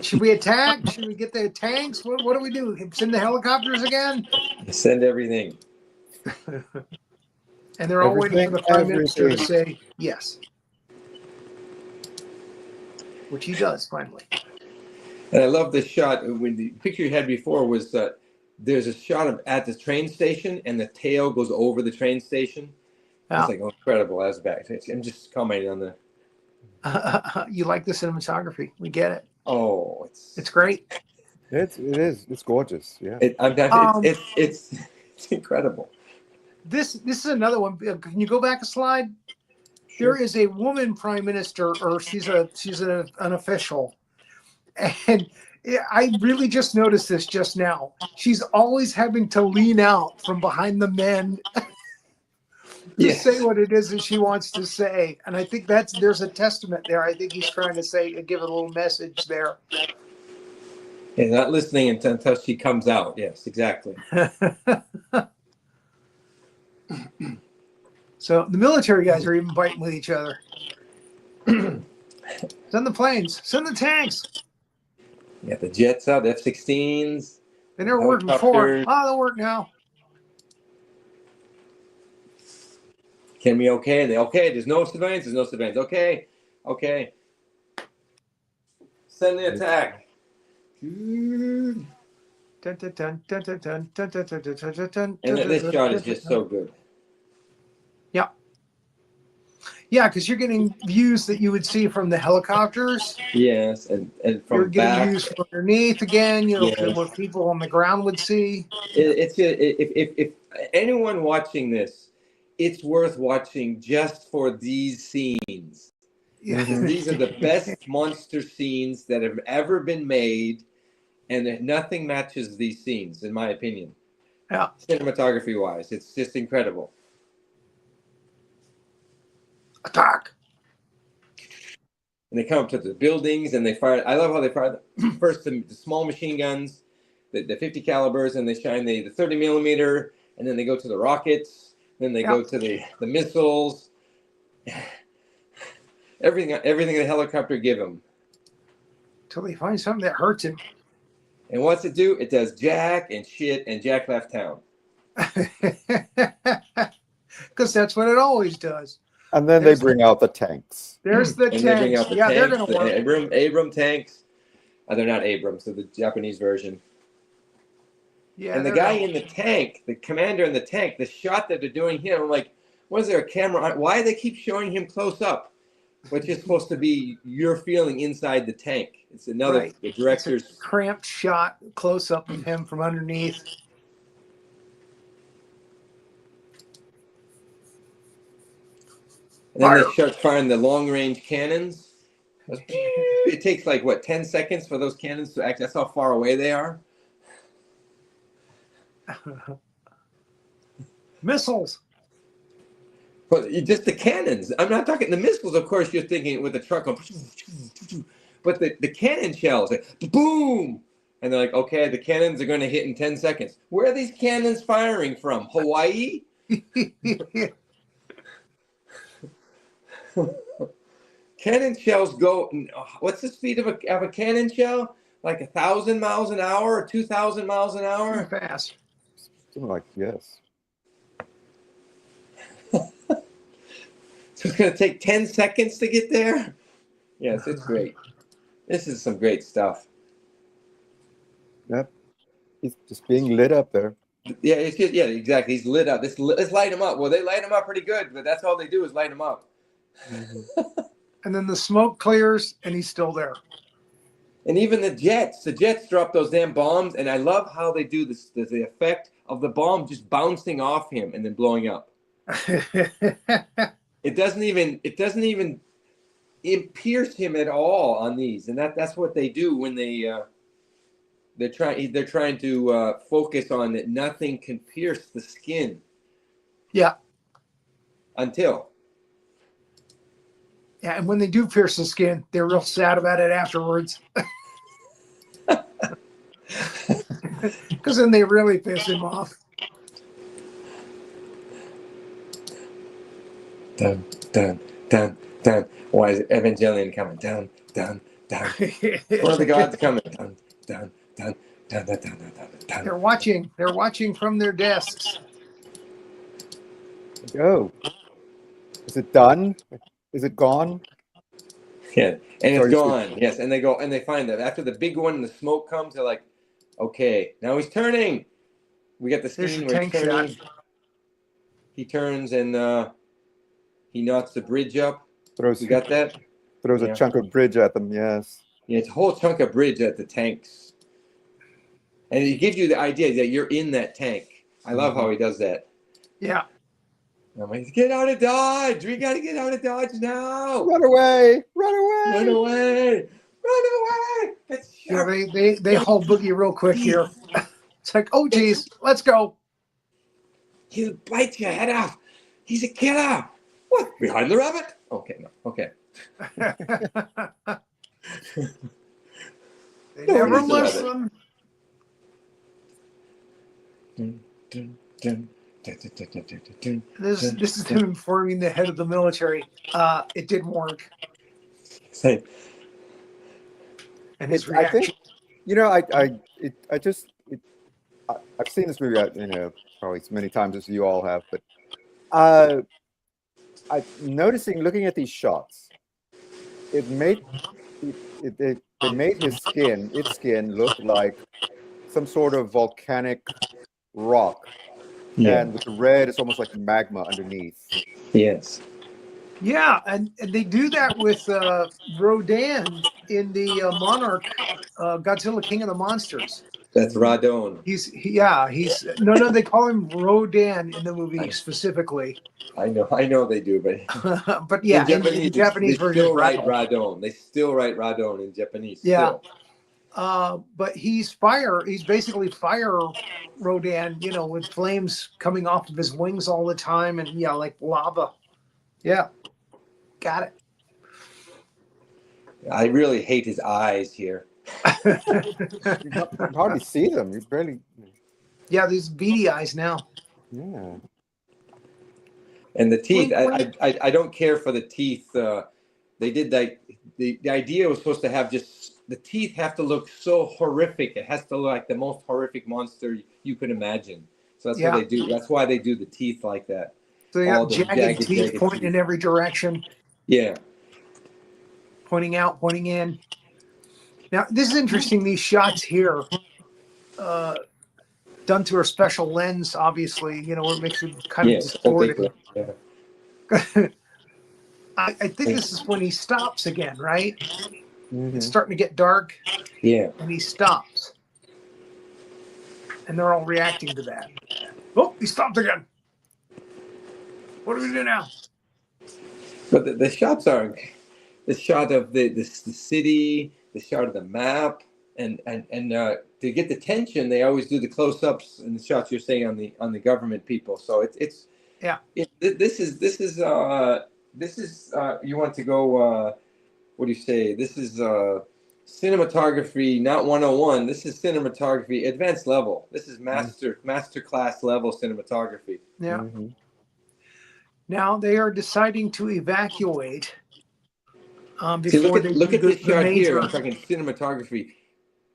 Should we attack? Should we get the tanks? What do we do? Send the helicopters again? Send everything. And they're all waiting for the prime minister to say yes, which he does finally. And I love this shot. When the picture you had before was there's a shot of at the train station, and the tail goes over the train station. Yeah. It's like incredible. That's back. I'm just commenting on the. You like the cinematography? We get it. Oh, it's great. It is. It's gorgeous. Yeah. It's incredible. This is another one. Can you go back a slide? Sure. There is a woman prime minister, or she's an official, and I really just noticed this just now. She's always having to lean out from behind the men to say what it is that she wants to say, and I think there's a testament there. I think he's trying to give a little message there. And not listening until she comes out. Yes, exactly. So the military guys are even fighting with each other. Send the planes. Send the tanks. Yeah, the jets out, the F-16s. They never worked before. Oh, they'll work now. Can be okay. Okay. There's no civilians. There's no civilians. Okay. Send the attack. And this shot is just so good. Yeah, because you're getting views that you would see from the helicopters. Yes, and from you're getting back. views from underneath again. What people on the ground would see. If anyone watching this, it's worth watching just for these scenes. Yeah. These are the best monster scenes that have ever been made, and nothing matches these scenes, in my opinion. Yeah, cinematography-wise, it's just incredible. Attack! And they come up to the buildings and they fire. I love how they fire first the small machine guns, the 50 calibers, and they shine the 30 millimeter, and then they go to the rockets, then they go to the missiles. Everything the helicopter give him. Till they find something that hurts him. And what's it do? It does jack and shit, and Jack left town. Because that's what it always does. And then they bring out the tanks. There's the tanks. They bring out the tanks, they're going to work. Abram tanks. They're not Abrams, they're the Japanese version. Yeah, and the guy in the tank, the commander in the tank, the shot that they're doing him, I'm like, was there a camera on? Why do they keep showing him close up? Which is supposed to be your feeling inside the tank. It's another, the director's. It's a cramped shot, close up of him from underneath. And then they start firing the long-range cannons. It takes like, 10 seconds for those cannons to act. That's how far away they are. Missiles. But just the cannons. I'm not talking the missiles, of course, you're thinking with the truck. But the cannon shells, like, boom! And they're like, okay, the cannons are going to hit in 10 seconds. Where are these cannons firing from? Hawaii? Cannon shells go. What's the speed of a cannon shell? Like 1,000 miles an hour or 2,000 miles an hour? Fast. Something like yes. So it's going to take 10 seconds to get there? Yes, it's great. This is some great stuff. Yep. He's just being lit up there. Yeah, it's just, exactly. He's lit up. Let's light him up. Well, they light him up pretty good, but that's all they do is light him up. Mm-hmm. And then the smoke clears, and he's still there. And even the jets drop those damn bombs, and I love how they do this. There's the effect of the bomb just bouncing off him and then blowing up. It doesn't even pierce him at all on these, and that's what they do when they're trying to focus on that nothing can pierce the skin. Yeah. Until. Yeah, and when they do pierce the skin, they're real sad about it afterwards. Because then they really piss him off. Dun, dun, dun, dun. Why is Evangelion coming? Dun, dun, dun. One of the gods coming. Dun, dun, dun, dun, dun, dun, dun, dun, dun. They're watching. They're watching from their desks. Oh, is it done? Is it gone? Yeah, and it's Sorry, gone. Yes, and they go and they find that after the big one and the smoke comes, they're like, okay, now he's turning. We got the There's scene a where he's tank turning. shot. He turns and he knocks the bridge up. Throws We got that. throws Yeah. a chunk of bridge at them. Yes. Yeah, it's a whole chunk of bridge at the tanks, and it gives you the idea that you're in that tank. I love how he does that. Yeah. I'm like, get out of Dodge! We got to get out of Dodge now! Run away! Run away! Run away! Run away! It's Yeah. sharp. They haul Boogie real quick here. It's like, oh geez, let's go. He'll bite your head off. He's a killer. What? Behind the rabbit? Okay, no. Okay. They No, never he's the rabbit. listen. Dun, dun, dun, dun, dun, dun, dun, dun, dun. This is him informing the head of the military. It didn't work. Say, And his I reaction. think, I've seen this movie, probably as many times as you all have, but I'm noticing, looking at these shots, they made its skin look like some sort of volcanic rock, and with the red, it's almost like magma underneath. yes. Yeah, and they do that with Rodan in the Monarch, Godzilla King of the Monsters. That's Radon. He's no, they call him Rodan in the movie specifically. I know they do, but But yeah, in Japanese they version, still write Radon. Radon. They still write Radon in Japanese. Yeah. Still. But he's fire. He's basically fire Rodan, with flames coming off of his wings all the time, and like lava. Yeah, got it. I really hate his eyes here. You can hardly see them. You barely. Yeah, these beady eyes now. Yeah. And the teeth, Wink, wink. I don't care for the teeth. They did that. The idea was supposed to have just the teeth have to look so horrific. It has to look like the most horrific monster you could imagine. So that's what they do. That's why they do the teeth like that. So they All got the jagged teeth jagged pointing teeth. in every direction, Yeah. pointing out, pointing in. Now, this is interesting, these shots here, done through a special lens, obviously, where it makes it kind of distorted. Yeah. I think this is when he stops again, right? Mhm. It's starting to get dark, Yeah. and he stops. And they're all reacting to that. Oh, he stopped again. What do we do now? But the shots are the shot of the city, the shot of the map, and to get the tension, they always do the close-ups and the shots you're saying on the government people. So this is you want to go what do you say? This is cinematography, not 101. This is cinematography advanced level. This is master class level cinematography. Yeah. Mhm. Now they are deciding to evacuate See, before look at this shot here. major. I'm talking cinematography.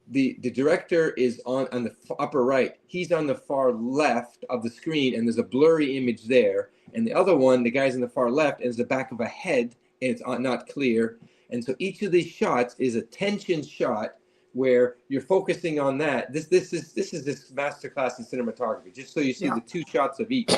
The director is on the upper right. He's on the far left of the screen, and there's a blurry image there. And the other one, the guy's on the far left, and it's the back of a head, and it's not clear. And so each of these shots is a tension shot where you're focusing on that. This is this masterclass in cinematography. Just so you see the two shots of each,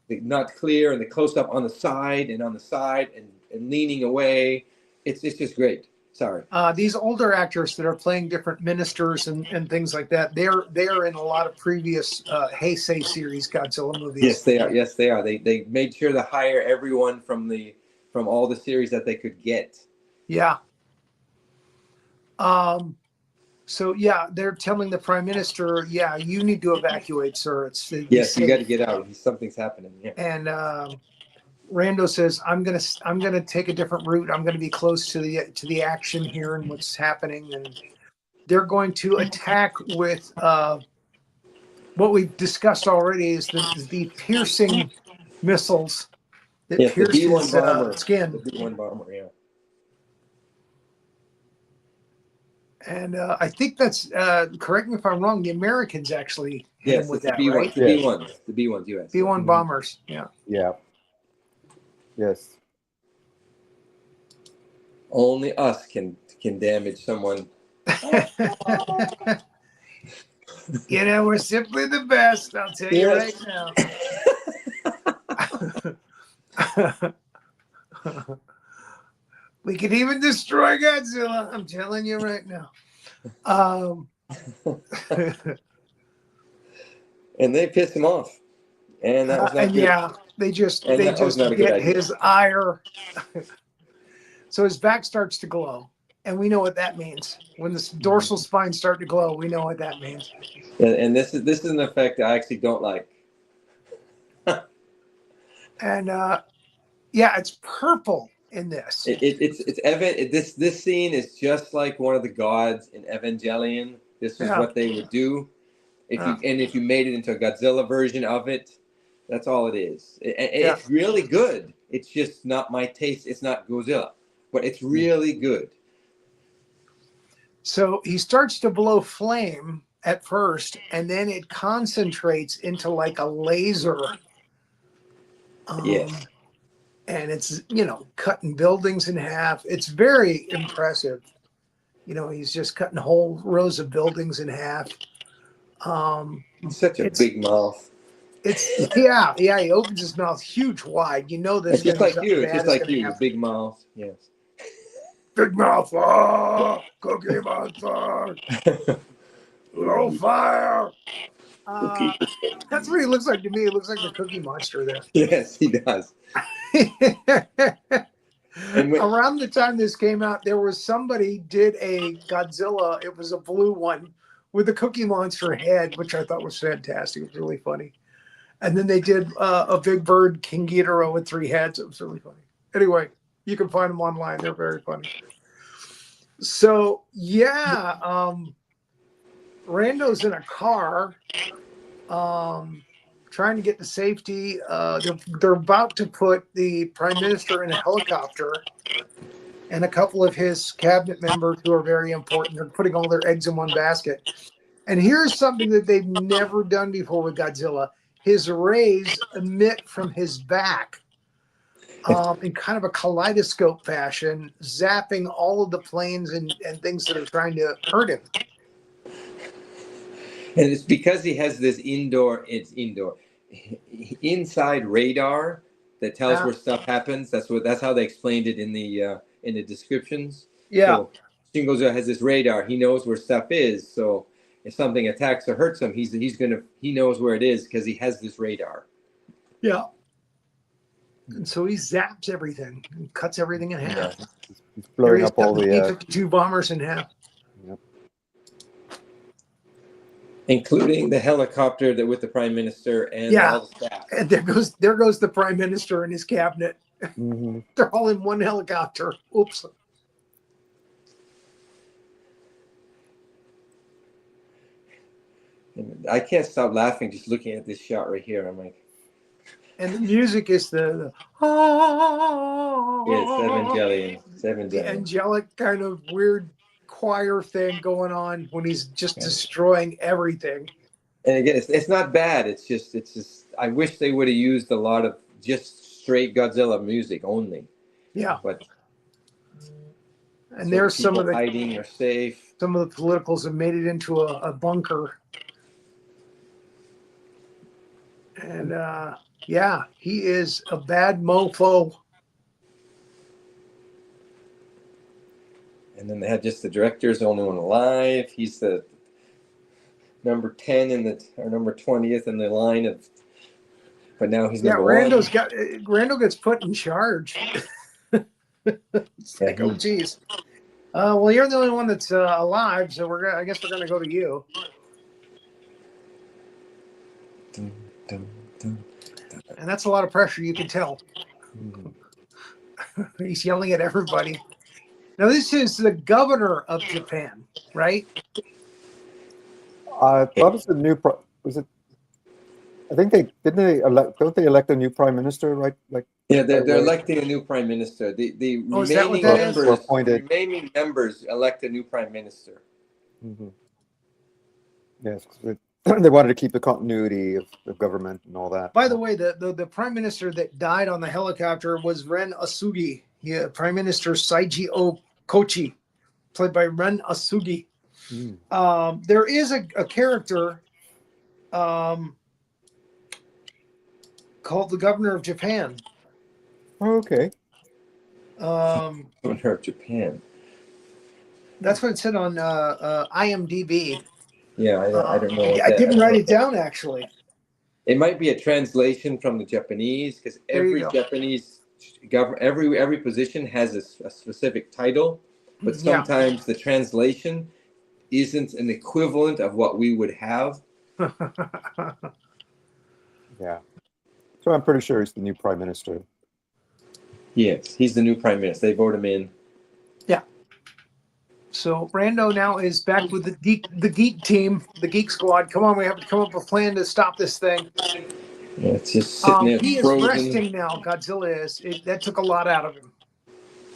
the not clear and the close up on the side and leaning away. It's just great. Sorry. These older actors that are playing different ministers and things like that, they're in a lot of previous Heisei series Godzilla movies. Yes, they are. Yes, they are. They made sure to hire everyone from all the series that they could get. Yeah. So they're telling the prime minister, you need to evacuate, sir. Yes, you got to get out. Something's happening. Yeah. And Rando says, I'm gonna take a different route. I'm gonna be close to the action here and what's happening, and they're going to attack with what we've discussed already is the piercing missiles that Yes, the pierced B-1 his bomber. skin. The B-1 bomber, yeah. And I think that's, correct me if I'm wrong, the Americans actually hit him Yes, with it's the that, B-1. right? The B-1s. The B-1s, U.S. yeah. B-1 bombers, yeah. Yeah. Yes. Only us can damage someone. You know, we're simply the best, I'll tell you right now. We can even destroy Godzilla, I'm telling you right now. And they piss him off. And that was not and good. yeah, they just And that was not a good get idea. his ire. So his back starts to glow. And we know what that means. When the dorsal spine start to glow, we know what that means. And this is an effect I actually don't like. And yeah, it's purple in this. It's evident. This scene is just like one of the gods in Evangelion. This is what they would do. If you made it into a Godzilla version of it, that's all it is. It's really good. It's just not my taste. It's not Godzilla, but it's really good. So he starts to blow flame at first, and then it concentrates into like a laser. Yes. And it's, you know, cutting buildings in half. It's very impressive. You know, he's just cutting whole rows of buildings in half. Such a big mouth. It's yeah. He opens his mouth huge wide. You know this. It's just like you. It's just like you. Big mouth. Yes. Big mouth. Oh, Cookie Monster. Low fire. That's what he looks like to me. He looks like the Cookie Monster there. Yes, he does. Around the time this came out, there was somebody did a Godzilla. It was a blue one with a Cookie Monster head, which I thought was fantastic. It was really funny. And then they did a Big Bird King Ghidorah with 3 heads. It was really funny. Anyway, you can find them online. They're very funny. So yeah, Rando's in a car, trying to get to safety. They're about to put the prime minister in a helicopter, and a couple of his cabinet members who are very important. They're putting all their eggs in one basket. And here's something that they've never done before with Godzilla. His rays emit from his back in kind of a kaleidoscope fashion, zapping all of the planes and things that are trying to hurt him. And it's because he has this inside radar that tells where stuff happens. That's how they explained it in the descriptions. Yeah. So Shin Godzilla has this radar. He knows where stuff is. So if something attacks or hurts him, he knows where it is because he has this radar. Yeah. And so he zaps everything and cuts everything in half. Yeah. He's blowing up all the B-52 bombers in half. Yep. Including the helicopter with the prime minister and all the staff. And there goes the prime minister and his cabinet. Mm-hmm. They're all in one helicopter. Oops. I can't stop laughing just looking at this shot right here. I'm like, and the music is the Evangelion. It's Evangelion. The angelic kind of weird choir thing going on when he's just destroying everything. And again, it's not bad. It's just I wish they would have used a lot of just straight Godzilla music only. Yeah. But and there's some of the hiding or safe. Some of the politicals have made it into a bunker. And yeah, he is a bad mofo. And then they had just the director's the only one alive. He's the number 10 or number 20th in the line of. But now he's number one. Rando gets put in charge. It's like, oh geez. Well, you're the only one that's alive, so I guess we're gonna go to you. Dun, dun, dun, dun. And that's a lot of pressure, you can tell. He's yelling at everybody. Now, this is the governor of Japan, right? I thought it's a new. Was it? I think don't they elect a new prime minister, right? Like Yeah, they're Anyway. electing a new prime minister. The Oh, is that what remaining that is? Or appointed. remaining members elect a new prime minister. Mhm. Yes, 'cause they wanted to keep the continuity of government and all that. By the way, the prime minister that died on the helicopter was Ren Asugi. Prime Minister Saiji Kochi, played by Ren Asugi. Mm. There is a character called the Governor of Japan. Okay. Governor of Japan. That's what it said on IMDb. Yeah, I don't know what I that. didn't write it down, actually. It might be a translation from the Japanese, because There you every go. Japanese every position has a specific title, but Yeah. sometimes the translation isn't an equivalent of what we would have. Yeah. So I'm pretty sure he's the new prime minister. Yes, he's the new prime minister. They vote him in. Yeah. So Rando now is back with the geek team, the geek squad. Come on, we have to come up with a plan to stop this thing. Yeah, it's just sitting there He frozen. is resting now. Godzilla is. That took a lot out of him.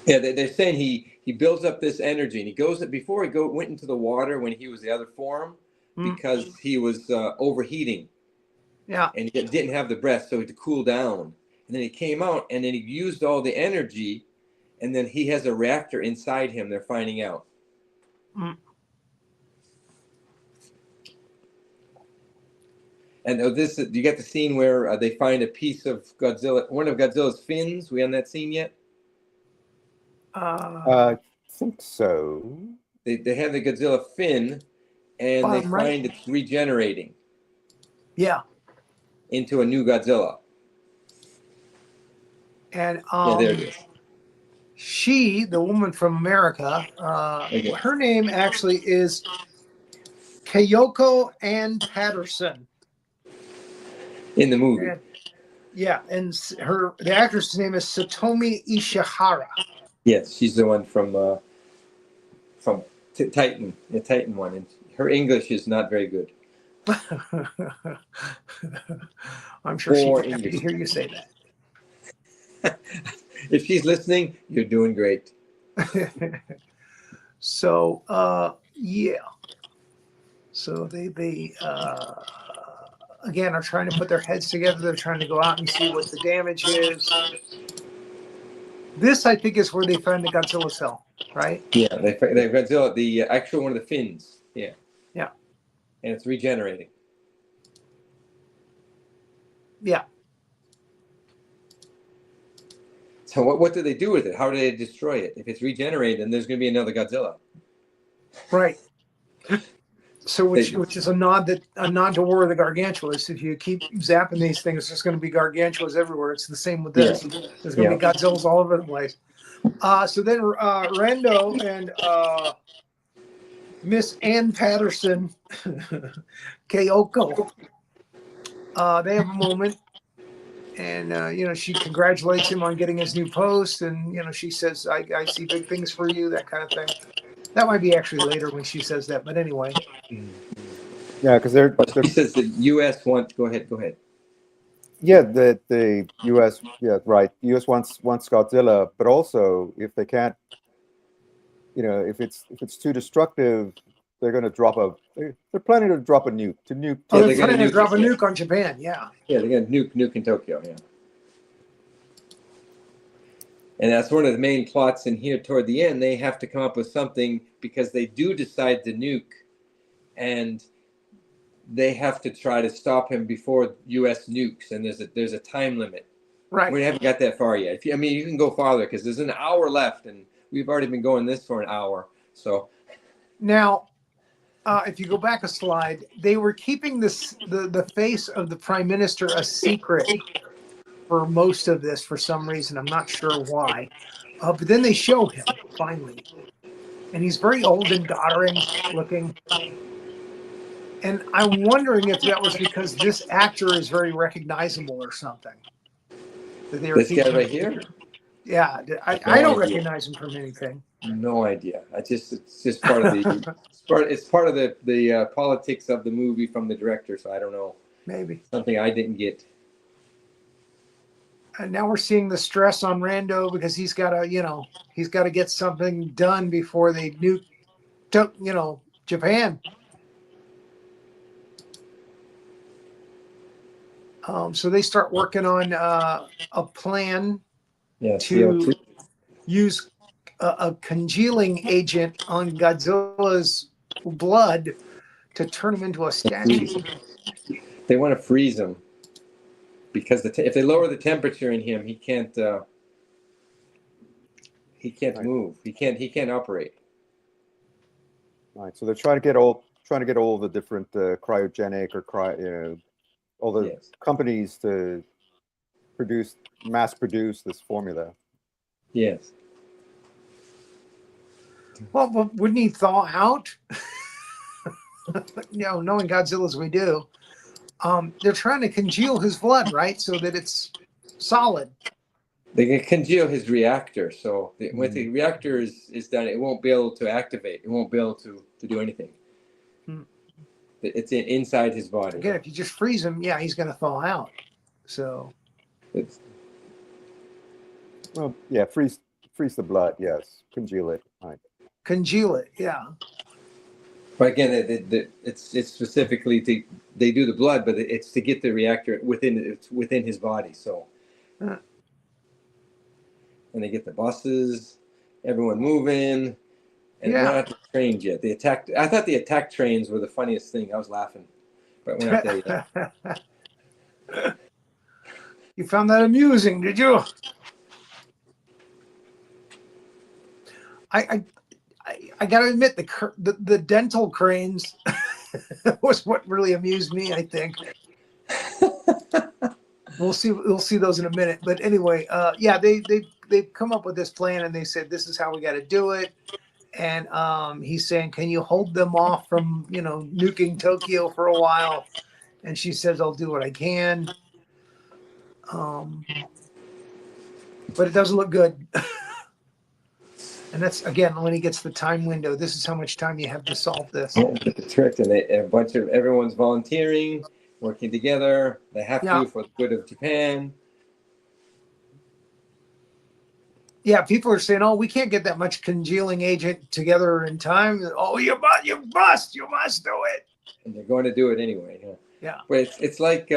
Yeah, they're saying he builds up this energy, and he goes before went into the water when he was the other form, because he was overheating. Yeah. And he didn't have the breath, so he had to cool down. And then he came out, and then he used all the energy, and then he has a reactor inside him. They're finding out. And you get the scene where they find a piece of Godzilla, one of Godzilla's fins. We on that scene yet? I think so. They have the Godzilla fin, and they find it's regenerating. Yeah. Into a new Godzilla. And yeah, there it is. She, the woman from America, her name actually is Kayoko Ann Patterson. In the movie. And the actress' name is Satomi Ishihara. Yes, she's the one from Titan, the Titan one, and her English is not very good. I'm sure she's happy to hear you say that. If she's listening, you're doing great. So, yeah. So they again are trying to put their heads together. They're trying to go out and see what the damage is. This, I think, is where they find the Godzilla cell, right? Yeah, they Godzilla, the actual one of the fins. Yeah. Yeah. And it's regenerating. Yeah. So what do they do with it? How do they destroy it? If it's regenerated, then there's going to be another Godzilla. Right. So which is a nod to War of the Gargantuas. If you keep zapping these things, there's going to be Gargantuas everywhere. It's the same with this. Yeah. There's going to be Godzillas all over the place. So then Rando and Miss Ann Patterson, Kayoko, they have a moment. And, she congratulates him on getting his new post. And, she says, I see big things for you, that kind of thing. That might be actually later when she says that. But anyway. Yeah, because she says the U.S. wants. Go ahead. Yeah, the U.S. Yeah, right. The U.S. wants Godzilla, but also if they can't, if it's too destructive, they're going to drop they're planning to drop a nuke to nuke. Oh, they're planning to drop a nuke on Japan. Yeah. Yeah, they're going to nuke in Tokyo. Yeah. And that's one of the main plots in here toward the end. They have to come up with something because they do decide to nuke, and they have to try to stop him before U.S. nukes. And there's a time limit. Right. We haven't got that far yet. You can go farther because there's an hour left, and we've already been going this for an hour. So now, if you go back a slide, they were keeping the face of the prime minister a secret for most of this for some reason. I'm not sure why. But then they show him finally. And he's very old and doddering looking. And I'm wondering if that was because this actor is very recognizable or something. This guy right here? Yeah. I don't recognize him from anything. No idea. It's just part of the it's part of the politics of the movie from the director, so I don't know. Maybe. Something I didn't get. now we're seeing the stress on Rando because he's got to, he's got to get something done before they nuke, Japan. So they start working on a plan to use a congealing agent on Godzilla's blood to turn him into a statue. They want to freeze him because if they lower the temperature in him, he can't move. He can't operate. Right. So they're trying to get all the different cryogenic or all the companies to mass produce this formula. Yes. Well, but wouldn't he thaw out? Knowing Godzilla as we do, they're trying to congeal his blood, right? So that it's solid. They can congeal his reactor. So when the reactor is done, it won't be able to activate. It won't be able to do anything. It's inside his body. Again, if you just freeze him, he's going to thaw out. So. Freeze the blood. Yes, congeal it. Right. Congeal it. Yeah. But again, it's specifically they do the blood, but it's to get the reactor within his body. So, and they get the buses, everyone moving, and we're not at the trains yet. I thought the attack trains were the funniest thing. I was laughing, but we're not there yet. You found that amusing, did you? I got to admit the dental cranes was what really amused me. I think we'll see those in a minute. But anyway, they've come up with this plan and they said this is how we got to do it. And he's saying, can you hold them off from nuking Tokyo for a while? And she says, I'll do what I can. But it doesn't look good. And that's, again, when he gets the time window, this is how much time you have to solve this. The trick, and everyone's volunteering, working together. They have to for the good of Japan. Yeah, people are saying, "Oh, we can't get that much congealing agent together in time." Oh, you must do it. And they're going to do it anyway. Yeah. But it's like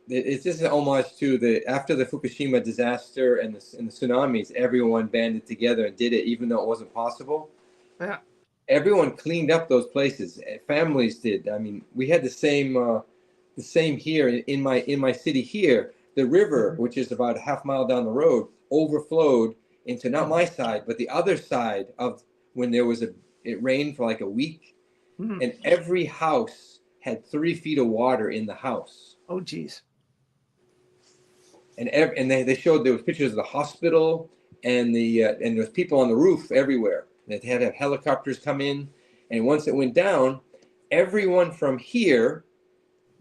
it's just an homage to after the Fukushima disaster and the tsunamis, everyone banded together and did it, even though it wasn't possible. Yeah. Everyone cleaned up those places. Families did. I mean, we had the same here in my city here. The river, which is about a half mile down the road, overflowed into not my side, but the other side of when it rained for like a week, and every house had 3 feet of water in the house. Oh, geez. And they showed there was pictures of the hospital and there was people on the roof everywhere. They had to have helicopters come in, and once it went down, everyone from here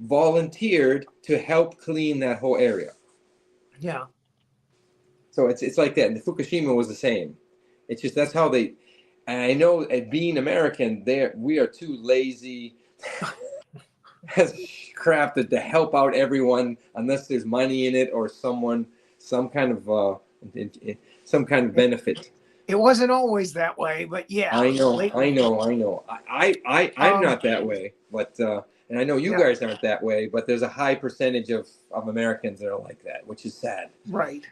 volunteered to help clean that whole area. Yeah. So it's like that. And the Fukushima was the same. It's just that's how they. And I know, being American, we are too lazy as crap to help out everyone unless there's money in it or some kind of benefit. It wasn't always that way, but yeah. I know. I'm not that way, but and I know you guys aren't that way. But there's a high percentage of Americans that are like that, which is sad. Right.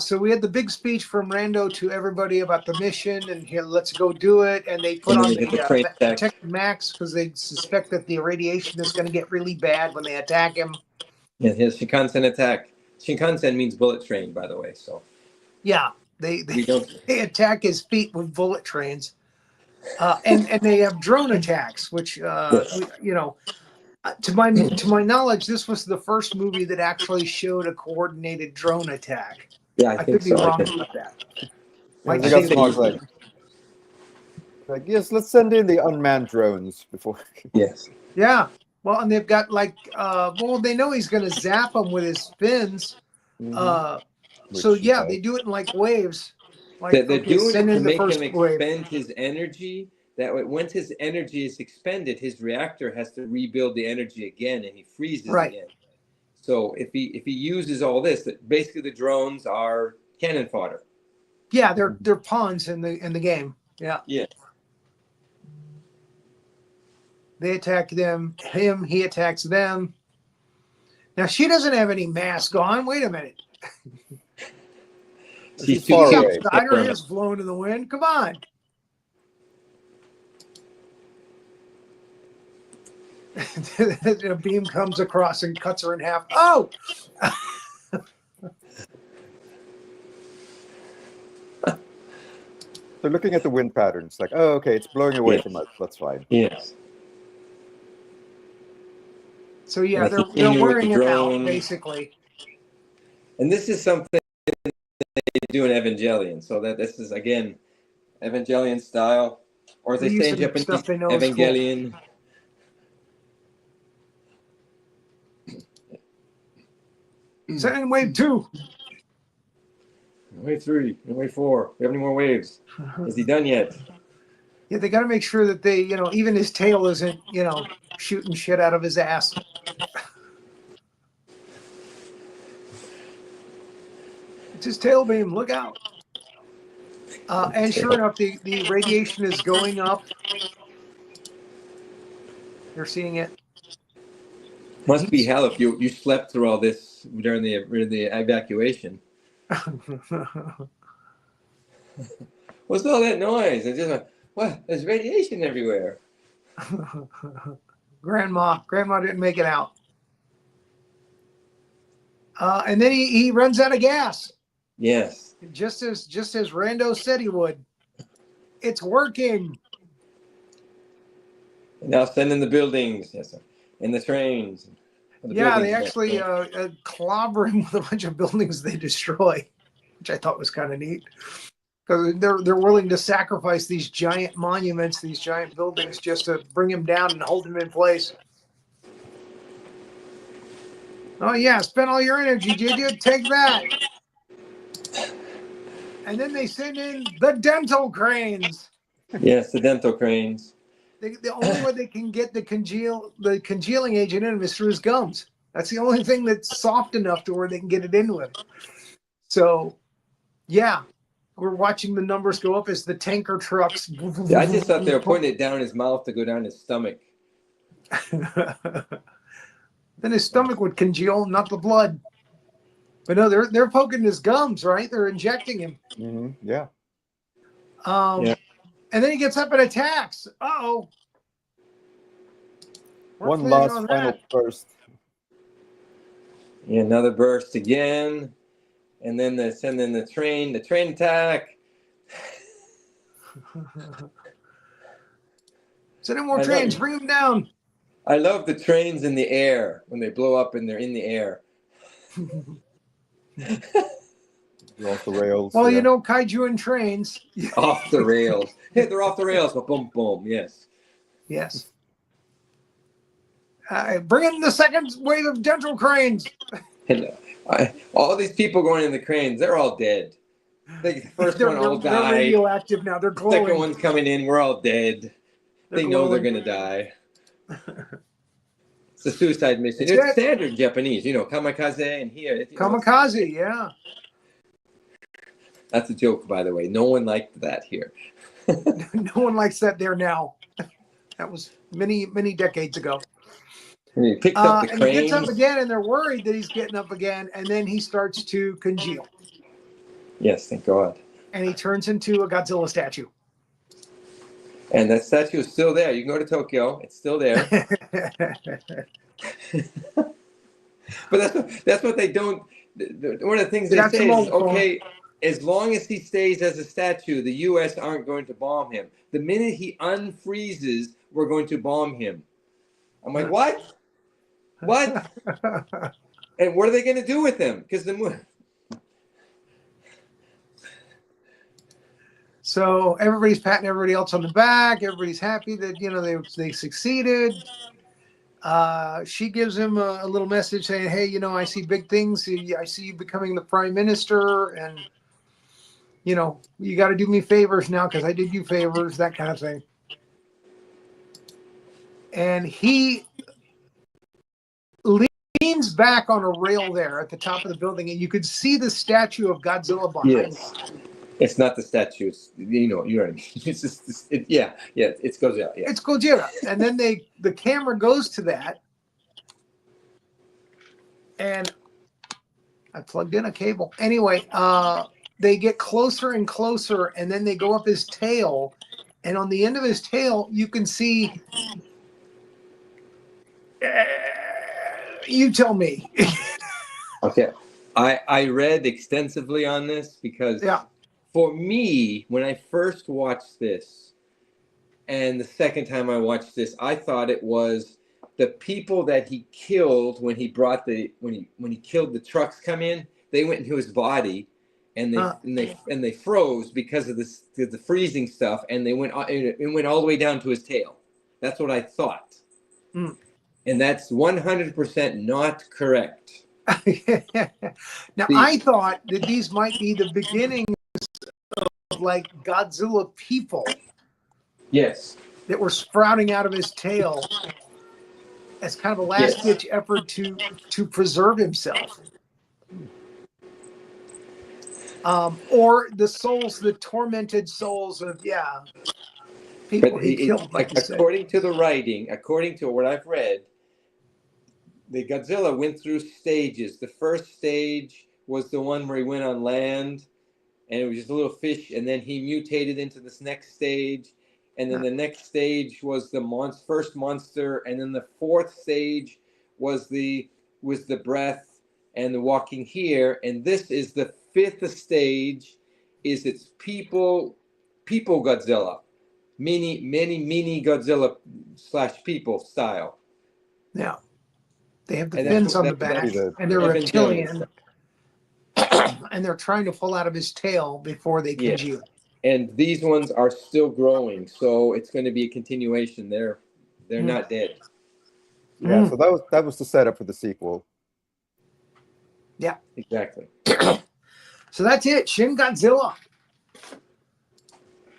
So we had the big speech from Rando to everybody about the mission, and here, let's go do it. And they put on the protective max because they suspect that the radiation is going to get really bad when they attack him. Yeah, his Shinkansen attack. Shinkansen means bullet train, by the way. So yeah, they attack his feet with bullet trains, and they have drone attacks, which to my knowledge, this was the first movie that actually showed a coordinated drone attack. Yeah, I think could be wrong about that. Like, yes, let's send in the unmanned drones before. Yes. Yeah. Well, and they've got they know he's going to zap them with his fins. So yeah, they do it in like waves. Like, they're doing it to make him wave. expend his energy. That way, once his energy is expended, his reactor has to rebuild the energy again, and he freezes again. So if he uses all this, basically the drones are cannon fodder. Yeah, they're pawns in the game. Yeah. Yeah. They attack him, he attacks them. Now she doesn't have any mask on. Wait a minute. She's far She's away. outside, her hair's blown in the wind. Come on. A beam comes across and cuts her in half. Oh! They're looking at the wind patterns, like, oh, okay, it's blowing away Yes. from us. That's fine. Yes. So yeah, And I they're continue with wearing the him out, drone. basically. And this is something they do in Evangelion. So that this is, again, Evangelion style. Or as They're they say in using Japanese, stuff they know is cool. Evangelion. Send in wave 2. Wave 3 and wave 4. We have any more waves? Is he done yet? Yeah, they got to make sure that they, even his tail isn't, shooting shit out of his ass. It's his tail beam. Look out. And sure enough, the radiation is going up. They're seeing it. Must be hell if you slept through all this during the evacuation. What's all that noise? It's just like, what? There's radiation everywhere. Grandma didn't make it out. And then he runs out of gas. Yes. Just as Rando said he would. It's working. And now send in the buildings. Yes, sir. And the trains. Yeah, they actually clobber him with a bunch of buildings they destroy, which I thought was kind of neat. Because they're willing to sacrifice these giant monuments, these giant buildings, just to bring him down and hold him in place. Oh yeah, spend all your energy, did you? Take that. And then they send in the dental cranes. Yes, the dental cranes. The only way they can get the congealing agent in him is through his gums. That's the only thing that's soft enough to where they can get it into him. So, yeah, we're watching the numbers go up as the tanker trucks. Yeah, I just thought they were putting it down his mouth to go down his stomach. Then his stomach would congeal, not the blood. But no, they're poking his gums, right? They're injecting him. Mm-hmm. Yeah. Yeah. And then he gets up and attacks. Uh-oh. One last final burst. Yeah, another burst again. And then they send in the train attack. Send in more trains, bring them down. I love the trains in the air when they blow up and they're in the air. You're off the rails. Well, yeah. Kaiju and trains. Off the rails. Hey, they're off the rails, but boom, boom, yes. Yes. Bring in the second wave of dental cranes. Hello. All these people going in the cranes, they're all dead. The first one all They're died. radioactive now. They're glowing. Second one's coming in, we're all dead. They know they're going to die. It's a suicide mission. It's standard Japanese, kamikaze and here. Kamikaze, yeah. That's a joke, by the way. No one liked that here. No one likes that there now. That was many, many decades ago. And he picks up the and cranes. he gets up again, and they're worried that he's getting up again, and then he starts to congeal. Yes, thank God. And he turns into a Godzilla statue. And that statue is still there. You can go to Tokyo. It's still there. But that's what they don't. One of the things they say is, okay, as long as he stays as a statue, the U.S. aren't going to bomb him. The minute he unfreezes, we're going to bomb him. I'm like, what? What? And what are they going to do with him? Because So everybody's patting everybody else on the back. Everybody's happy that they succeeded. She gives him a little message saying, "Hey, I see big things. I see you becoming the prime minister, and you got to do me favors now because I did you favors." That kind of thing. And he leaves leans back on a rail there at the top of the building, and you could see the statue of Godzilla behind Yes. him. It's not the statue. It's, you know what I mean. It's just, it's Godzilla. Yeah. It's Godzilla. And then the camera goes to that, and I plugged in a cable. Anyway, they get closer and closer, and then they go up his tail, and on the end of his tail, you can see. You tell me. Okay. I read extensively on this because for me, when I first watched this, and the second time I watched this, I thought it was the people that he killed when he brought when he killed the trucks come in. They went into his body, and they froze because of the freezing stuff, and it went all the way down to his tail. That's what I thought, and that's 100% not correct. Now, I thought that these might be the beginnings of like Godzilla people. Yes. That were sprouting out of his tail as kind of a last-ditch effort to preserve himself. Or the souls, the tormented souls of, people he killed, like according to the writing, according to what I've read, the Godzilla went through stages. The first stage was the one where he went on land, and it was just a little fish, and then he mutated into this next stage, and then the next stage was the first monster, and then the fourth stage was the breath and the walking here, and this is the fifth stage. It's people Godzilla, mini Godzilla / people style. Yeah. They have the fins on the back, and they're reptilian, and they're trying to pull out of his tail before they congeal. And these ones are still growing, so it's going to be a continuation. They're not dead. Yeah, so that was the setup for the sequel. Yeah, exactly. So that's it, Shin Godzilla.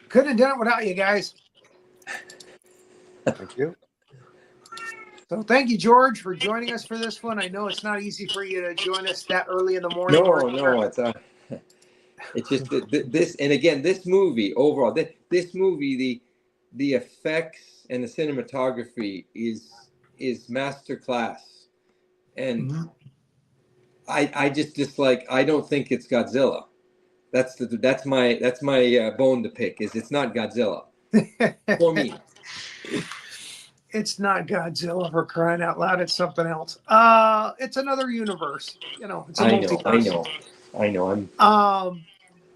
Couldn't have done it without you guys. Thank you. So thank you, George, for joining us for this one. I know it's not easy for you to join us that early in the morning. No, it's just this, and again, this movie overall, this movie, the effects and the cinematography is masterclass, and I just dislike. I don't think it's Godzilla. That's my bone to pick. It's not Godzilla for me. It's not Godzilla, for crying out loud. It's something else. It's another universe. It's a multiverse. I know.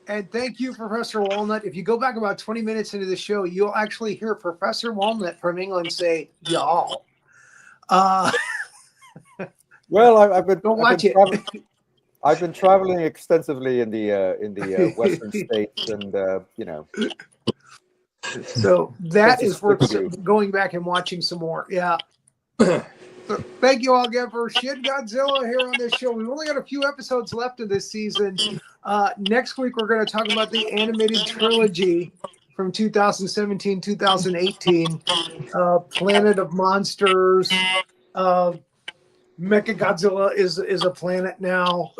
And thank you, Professor Wallnott. If you go back about 20 minutes into the show, you'll actually hear Professor Wallnott from England say "y'all." Well, I've been traveling extensively in the Western states, and So that is worth going back and watching some more. Yeah. So thank you all again for Shin Godzilla here on this show. We've only got a few episodes left of this season. Next week, we're going to talk about the animated trilogy from 2017, 2018. Planet of Monsters. Mechagodzilla is a planet now.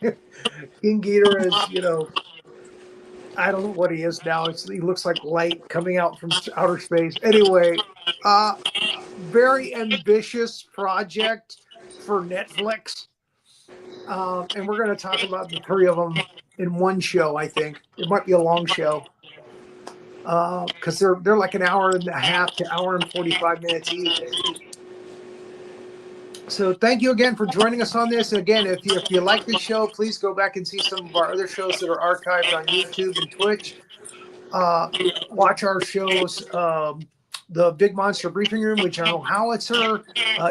King Ghidorah is, I don't know what he is now. He looks like light coming out from outer space. Anyway, very ambitious project for Netflix. And we're going to talk about the three of them in one show, I think. It might be a long show. Because they're like an hour and a half to hour and 45 minutes each. So thank you again for joining us on this. Again, if you like the show, please go back and see some of our other shows that are archived on YouTube and Twitch. Watch our shows, the Big Monster Briefing Room with John Howitzer,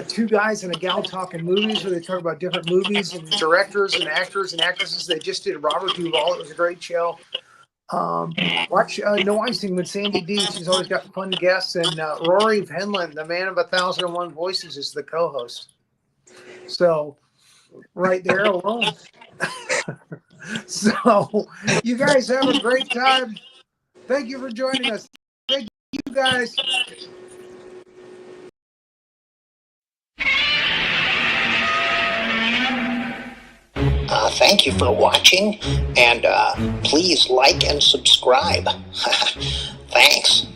two guys and a gal talking movies, where they talk about different movies and directors and actors and actresses. They just did Robert Duvall. It was a great show. Watch No Icing with Sandy D. She's always got fun guests. And Rory Penland, the man of 1,001 voices, is the co-host. So, right there alone. So, you guys have a great time. Thank you for joining us. Thank you, guys. thank you for watching, and please like and subscribe. Thanks.